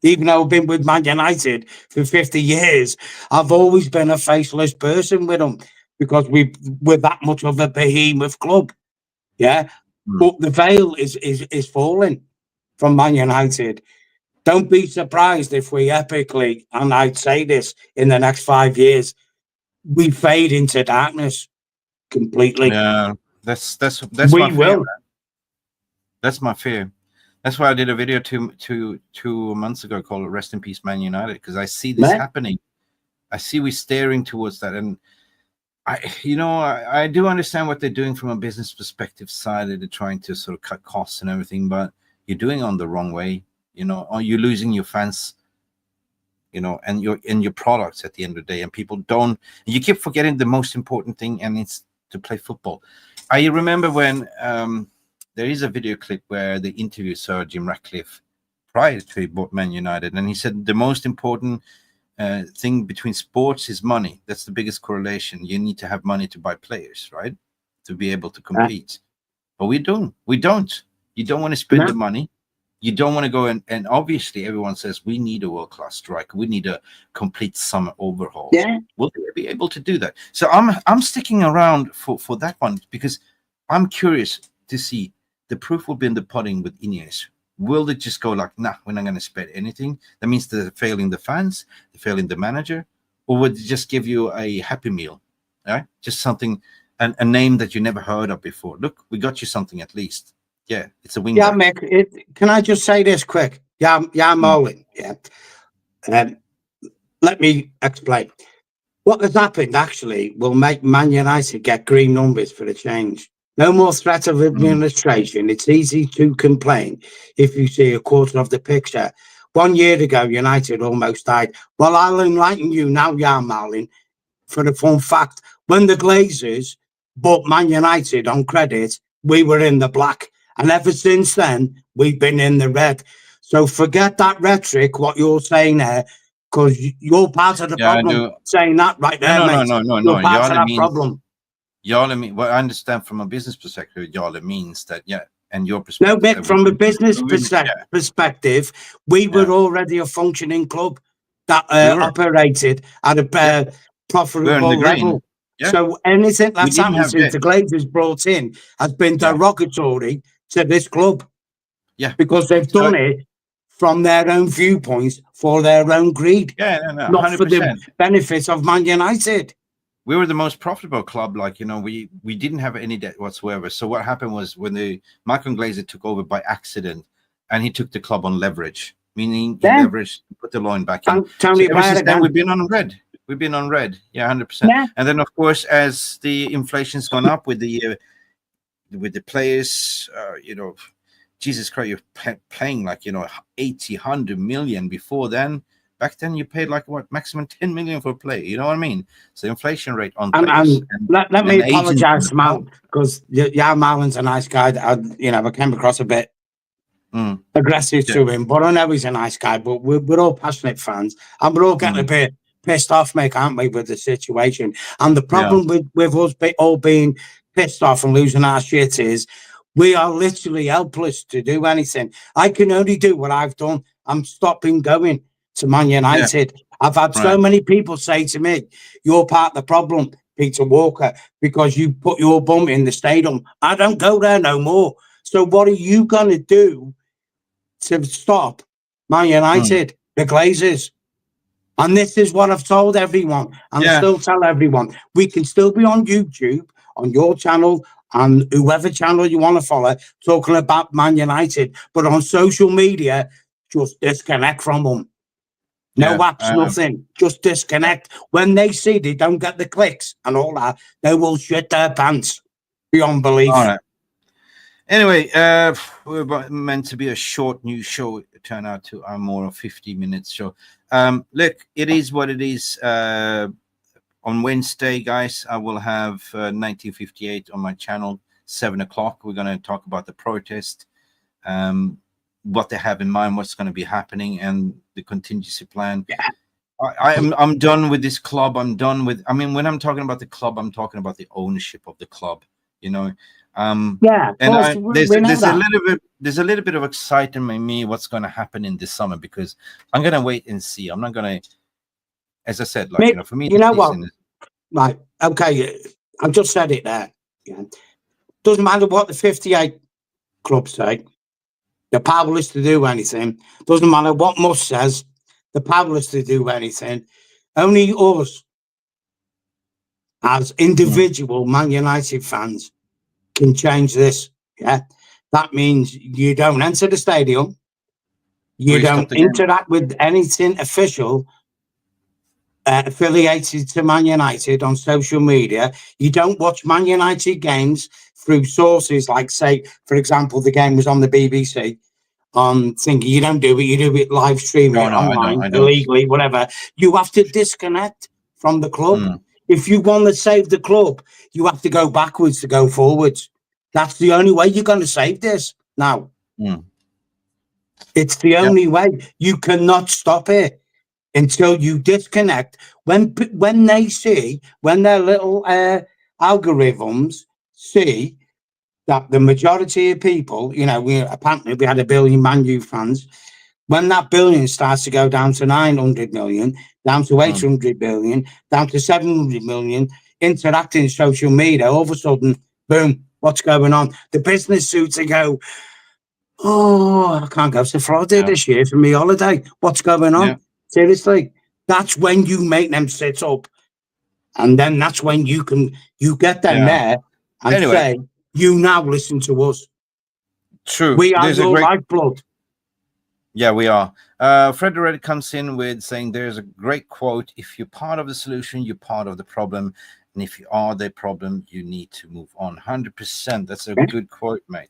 Even though I've been with Man United for 50 years, I've always been a faceless person with them, because we're that much of a behemoth club. Yeah. But the veil is falling from Man United. Don't be surprised if we epically, and I'd say this, in the next 5 years, we fade into darkness completely. Yeah, that's we my fear. will. Man. That's my fear. That's why I did a video two months ago called "Rest in Peace, Man United," because I see this happening. I see we staring towards that, and I do understand what they're doing from a business perspective side. They're trying to sort of cut costs and everything, but you're doing it on the wrong way. You know, or you're losing your fans. You know, and your products at the end of the day, and people don't. You keep forgetting the most important thing, and it's to play football. I remember when there is a video clip where they interview Sir Jim Ratcliffe prior to he bought Man United, and he said the most important thing between sports is money. That's the biggest correlation. You need to have money to buy players, right, to be able to compete. But we don't. You don't want to spend No. the money. You don't want to go and obviously everyone says we need a world-class striker. We need a complete summer overhaul. Yeah. Will they be able to do that? So I'm sticking around for that one because I'm curious to see. The proof will be in the pudding with Ineos. Will they just go like, nah, we're not going to spend anything? That means they're failing the fans, they're failing the manager, or would they just give you a happy meal? Right? Just something, a name that you never heard of before. Look, we got you something at least. Yeah, it's a wing. Yeah, Mick, can I just say this quick? Yeah, Marlin. Yeah. Let me explain. What has happened actually will make Man United get green numbers for the change. No more threat of administration. It's easy to complain if you see a quarter of the picture. 1 year ago, United almost died. Well, I'll enlighten you now, Jan Marlin, for the fun fact. When the Glazers bought Man United on credit, we were in the black. And ever since then, we've been in the red. So forget that rhetoric, what you're saying there, because you're part of the problem. Saying that right there, mate. No. You're part of that problem. Yala means, well, I understand from a business perspective, Yala means that, yeah, and your perspective. No, Mick, from a business perspective, we were already a functioning club that operated at a profitable level. Yeah. So anything that's happened since the Glazers brought in has been derogatory to this club. Yeah. Because they've done it from their own viewpoints for their own greed. Yeah, not 100%. For the benefit of Man United. We were the most profitable club. Like, you know, we didn't have any debt whatsoever. So what happened was when the Michael Glazer took over by accident and he took the club on leverage, meaning he leveraged, put the loan back in. Tony, so ever since then, we've been on red. We've been on red. Yeah, 100%. Yeah. And then, of course, as the inflation's gone up with the players, you know, Jesus Christ, you're paying like, you know, 80, 100 million before then. Back then, you paid like what, maximum 10 million for a play. You know what I mean? So inflation rate on players. Let me apologize, Mal, because Marlin's a nice guy. I came across a bit aggressive to him, but I know he's a nice guy. But we're all passionate fans, and we're all getting a bit pissed off, mate, aren't we, with the situation? And the problem with us all being pissed off and losing our shit is we are literally helpless to do anything. I can only do what I've done. I'm stopping going to Man United. Yeah. I've had so many people say to me, you're part of the problem, Peter Walker, because you put your bum in the stadium. I don't go there no more. So what are you going to do to stop Man United, the Glazers? And this is what I've told everyone, and I still tell everyone, we can still be on YouTube, on your channel, and whoever channel you want to follow, talking about Man United, but on social media, just disconnect from them. No apps, nothing. Just disconnect. When they see they don't get the clicks and all that, they will shit their pants beyond belief. All right. Anyway, we're meant to be a short news show. It turned out to a more 50-minute show. Look, it is what it is. On Wednesday, guys, I will have 1958 on my channel, 7 o'clock. We're going to talk about the protest, what they have in mind, what's going to be happening, and the contingency plan. Yeah. I'm done with this club. I'm done with. I mean, when I'm talking about the club, I'm talking about the ownership of the club. You know. And there's a little bit of excitement in me what's going to happen in this summer, because I'm going to wait and see. I'm not going to, as I said, like, for me, you know what? Right. Okay. I've just said it there. Yeah. Doesn't matter what the 58 clubs say. They're powerless to do anything. Doesn't matter what Mufc says. They're powerless to do anything. Only us, as individual Man United fans, can change this. Yeah, that means you don't enter the stadium. You don't interact with anything official affiliated to Man United on social media. You don't watch Man United games through sources like, say, for example, the game was on the BBC. Thinking you don't do it, you do it live streaming online, I don't. Illegally, whatever. You have to disconnect from the club. If you want to save the club, you have to go backwards to go forwards. That's the only way you're going to save this now. It's the only way. You cannot stop it until you disconnect. When they see, when their little algorithms see that the majority of people, apparently we had 1 billion Man U fans. When that billion starts to go down to 900 million, down to 800 million, down to 700 million, interacting social media, all of a sudden, boom, what's going on? The business suits go, oh, I can't go to Florida this year for my holiday. What's going on? Yeah. Seriously, that's when you make them sit up. And then that's when you get them there and say, you now listen to us. True. We are There's your lifeblood. Yeah, we are. Frederick comes in with saying there's a great quote: if you're part of the solution, you're part of the problem. And if you are the problem, you need to move on. 100%. That's a good quote, mate.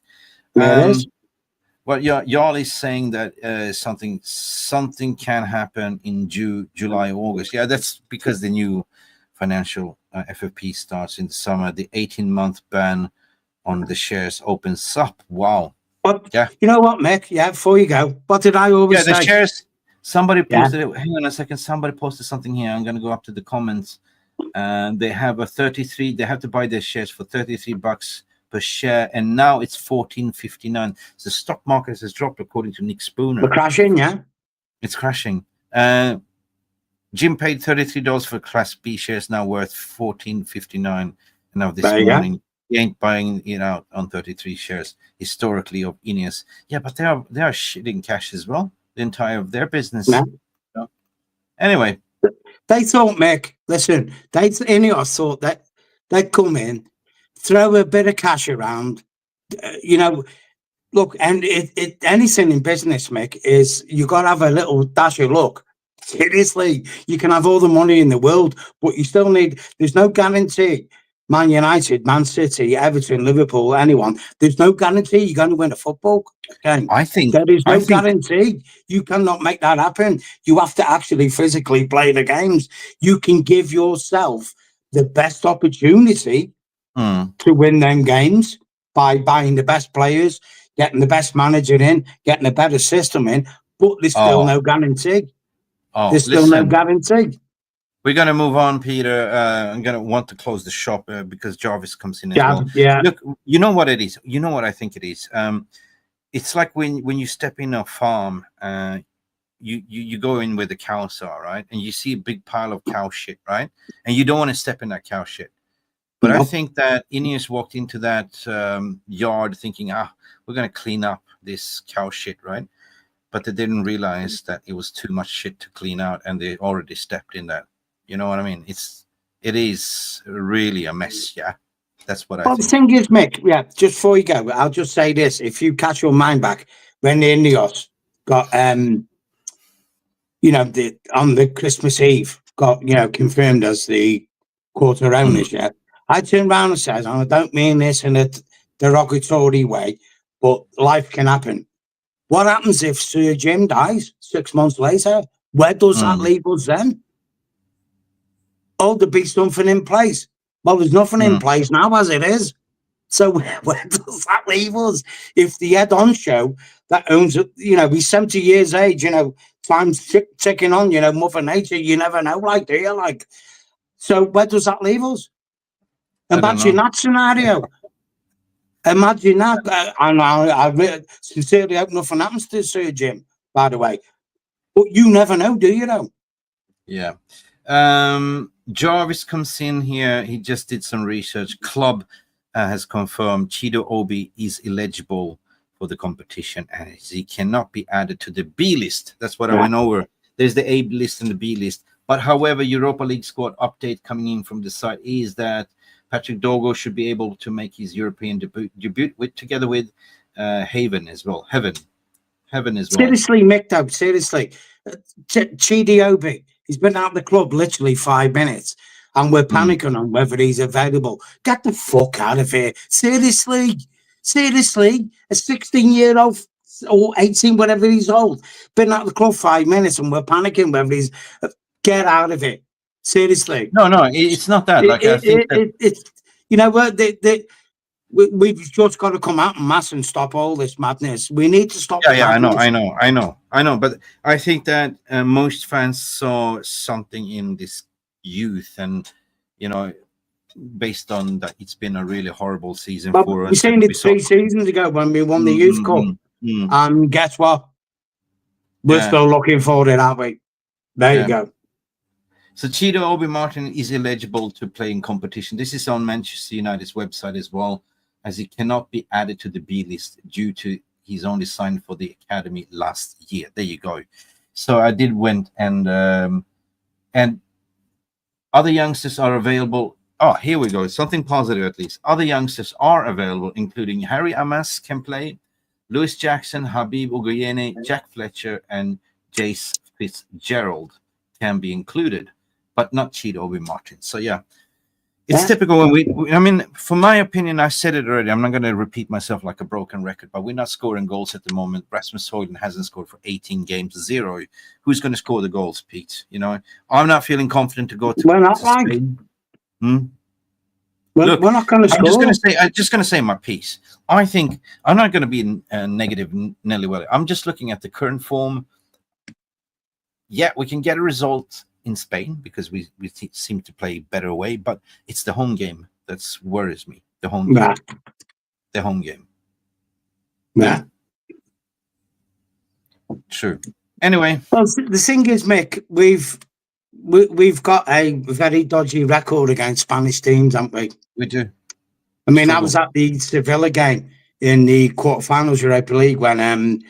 Well, y'all is saying that something can happen in July, August. Yeah, that's because the new financial FFP starts in the summer. The 18-month ban on the shares opens up. Wow. But you know what, Mick? Yeah, before you go, what did I always say? The shares. Somebody posted it. Hang on a second. Somebody posted something here. I'm going to go up to the comments. They have a 33. They have to buy their shares for $33 per share, and now it's $14.59. The stock market has dropped, according to Nick Spooner. We're crashing, yeah. It's crashing. Jim paid $33 for Class B shares, now worth $14.59. And now this morning, he ain't buying it out on 33 shares historically of Ineos. Yeah, but they are shitting cash as well. The entire of their business. Yeah. So, anyway, they thought, Mick, listen, Ineos thought that they'd come in, throw a bit of cash around, look, and anything in business, Mick, is you got to have a little dash of luck. Seriously, you can have all the money in the world, but you still need, there's no guarantee. Man United, Man City, Everton, Liverpool, anyone, there's no guarantee you're going to win a football game. I think there is no guarantee. You cannot make that happen. You have to actually physically play the games. You can give yourself the best opportunity to win them games by buying the best players, getting the best manager in, getting a better system in, but there's still no guarantee. There's still no guarantee. We're going to move on, Peter. I'm going to want to close the shop because Jarvis comes in as well. Yeah. Look, you know what it is? You know what I think it is? It's like when you step in a farm, you go in where the cows are, right? And you see a big pile of cow shit, right? And you don't want to step in that cow shit. But I think that Ineos walked into that yard thinking, we're going to clean up this cow shit, right? But they didn't realize that it was too much shit to clean out, and they already stepped in that. You know what I mean? It is really a mess, yeah. That's what I think. The thing is, Mick, just before you go, I'll just say this. If you catch your mind back, when the Ineos got, on the Christmas Eve, got, confirmed as the quarter owners, I turned around and said, and I don't mean this in a derogatory way, but life can happen. What happens if Sir Jim dies 6 months later? Where does that leave us then? Oh, there'd be something in place. Well, there's nothing in place now as it is. So where does that leave us? If the head-on show that owns it, he's 70 years age, time's ticking on, Mother Nature, you never know, do you? So where does that leave us? Imagine that scenario. Imagine that. And I sincerely hope nothing happens to Sir Jim, by the way. But you never know, do you know? Yeah. Jarvis comes in here. He just did some research. Club has confirmed Chido Obi is eligible for the competition, and he cannot be added to the B list. That's what I went over. There's the A list and the B list. But however, Europa League squad update coming in from the site is that Patrick Dogo should be able to make his European debut together with Heaven as well. Heaven as well. Seriously, Mick, though, seriously. Chido Obi, he's been out of the club literally 5 minutes, and we're panicking on whether he's available. Get the fuck out of here. Seriously, a 16-year-old or 18, whatever he's old, been out of the club 5 minutes, and we're panicking whether he's... Get out of it. Seriously. No, it's not that. I think it's what we've just got to come out en masse and stop all this madness. We need to stop. I know. But I think that most fans saw something in this youth, and based on that it's been a really horrible season But for us. we seen it 3 seasons ago when we won the Youth Cup. And guess what? We're still looking for it, aren't we? There you go. So Chido Obi Martin is eligible to play in competition. This is on Manchester United's website as well, as he cannot be added to the B list due to he's only signed for the academy last year. There you go. So I did went and other youngsters are available. Oh, here we go. Something positive at least. Other youngsters are available, including Harry Amas can play, Lewis Jackson, Habib Ogoyene, Jack Fletcher, and Jace Fitzgerald can be included, but not Chido Obi Martin. So yeah, it's typical when we, I mean, for my opinion, I said it already. I'm not going to repeat myself like a broken record, but we're not scoring goals at the moment. Rasmus Højlund hasn't scored for 18 games, 0. Who's going to score the goals, Pete? You know, I'm not feeling confident to go to. We're not like. Look, we're not going to score. I'm just going to say my piece. I think I'm not going to be negative, Nelly Welly. I'm just looking at the current form. Yeah, we can get a result in Spain because we seem to play better away, but it's the home game that worries me. The home game. The home game. Yeah. True. Anyway. Well, the thing is, Mick, we've got a very dodgy record against Spanish teams, haven't we? We do. I mean, I was at the Sevilla game in the quarterfinals Europa League when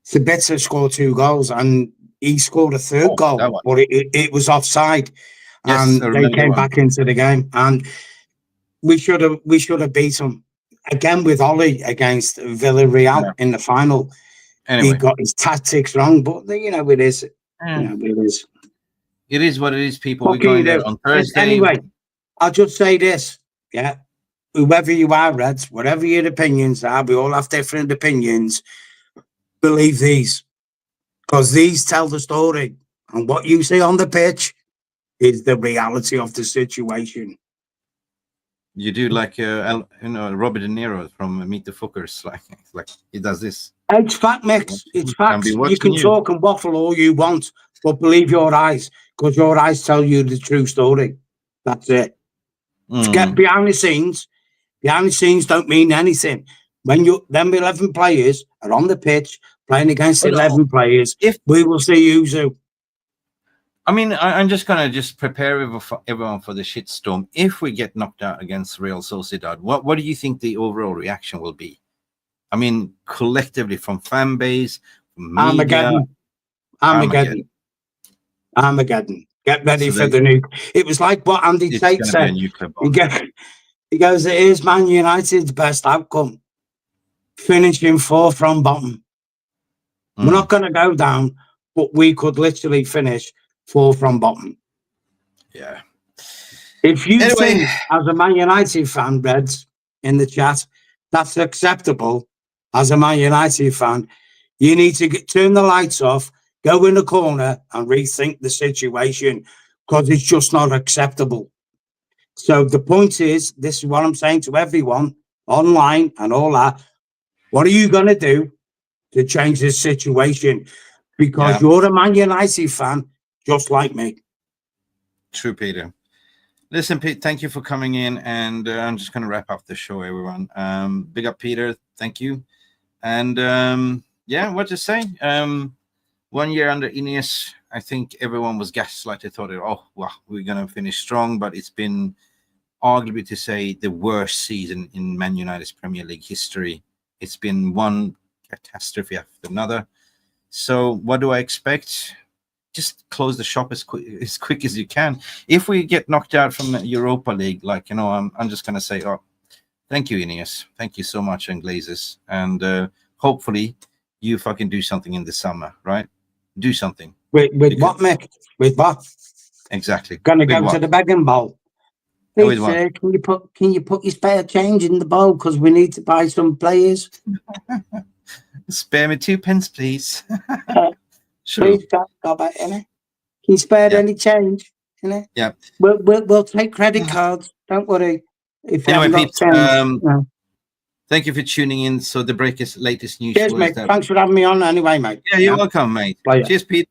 Sabitzer scored 2 goals and he scored a 3rd goal, but it was offside, and they came back into the game, and we should have beat them again with Ollie against Villarreal in the final. Anyway. He got his tactics wrong, but you know it is. You know, it is. It is what it is, people. We're going there on Thursday. Anyway, I'll just say this, yeah. Whoever you are, Reds, whatever your opinions are, we all have different opinions. Believe these, because these tell the story. And what you see on the pitch is the reality of the situation. You do like, Robert De Niro from Meet the Fockers. Like he does this. It's fact, Mix. It's facts. You can talk and waffle all you want, but believe your eyes, because your eyes tell you the true story. That's it. To get behind the scenes don't mean anything. When them 11 players are on the pitch playing against 11 players, we will see who's who. I mean, I'm just going to prepare everyone for the shitstorm. If we get knocked out against Real Sociedad, what do you think the overall reaction will be? I mean, collectively from fan base, from media, Armageddon. Get ready for the nuke. It was like what Andy Tate said. He goes, it is Man United's best outcome. Finishing 4th from bottom. We're not going to go down, but we could literally finish 4th from bottom. Yeah. If you think, as a Man United fan, Reds, in the chat, that's acceptable as a Man United fan, you need to turn the lights off, go in the corner and rethink the situation, because it's just not acceptable. So the point is, this is what I'm saying to everyone online and all that. What are you going to do to change this situation? Because you're a Man United fan, just like me. True, Peter. Listen, Pete, thank you for coming in, and I'm just going to wrap up the show, everyone. Big up, Peter. Thank you. And what to say? 1 year under Ineos, I think everyone was gaslighted, thought, we're going to finish strong, but it's been arguably, to say, the worst season in Man United's Premier League history. It's been one catastrophe after another. So what do I expect? Just close the shop as quick as you can. If we get knocked out from the Europa League, I'm just going to say, thank you, Ineos. Thank you so much, and Glazers. And hopefully you fucking do something in the summer, right? Do something. With what, Mick? With what? Exactly. Gonna go to the begging bowl. Please, can you put your spare change in the bowl, because we need to buy some players. Spare me 2 pence, please. Sure. Please, got that, innit? Can you spare any change? Innit? Yeah. We'll take credit cards. Don't worry. Anyway, Pete, thank you for tuning in. So the Breakers' latest news. Cheers, mate. Thanks for having me on anyway, mate. Yeah, you're welcome, mate. Cheers, Pete.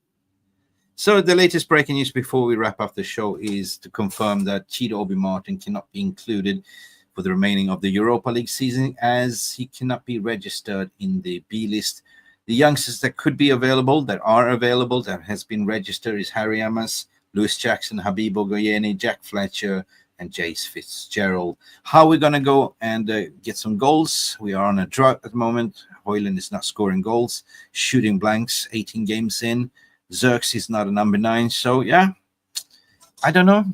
So the latest breaking news before we wrap up the show is to confirm that Chido Obi Martin cannot be included for the remaining of the Europa League season, as he cannot be registered in the B list. The youngsters that could be available, that are available, that has been registered is Harry Amas, Lewis Jackson, Habib Ogoyeni, Jack Fletcher, and Jace Fitzgerald. How are we going to go and get some goals? We are on a drought at the moment. Hoyland is not scoring goals, shooting blanks, 18 games in. Zirks is not a number 9. So, yeah, I don't know.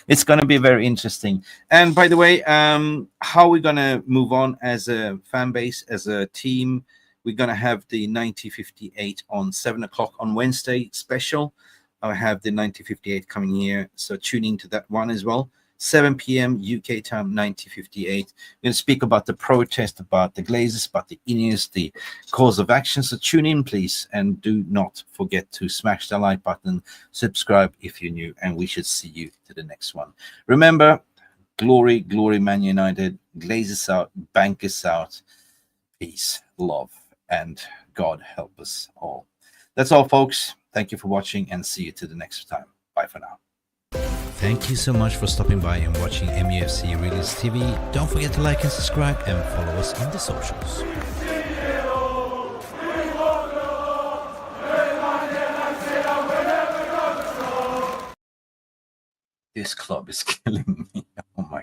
It's going to be very interesting. And by the way, how are we going to move on as a fan base, as a team? We're going to have the 9058 on 7 o'clock on Wednesday special. I have the 9058 coming here, so tune into that one as well. 7 p.m. UK time, 9058. We're going to speak about the protest, about the Glazers, about the Ineos, the cause of action. So tune in, please, and do not forget to smash the like button, subscribe if you're new, and we should see you to the next one. Remember, glory, glory, Man United. Glazers out, bankers out. Peace, love, and God help us all. That's all, folks. Thank you for watching, and see you to the next time. Bye for now. Thank you so much for stopping by and watching MUFC Release TV. Don't forget to like and subscribe and follow us on the socials. This club is killing me. Oh my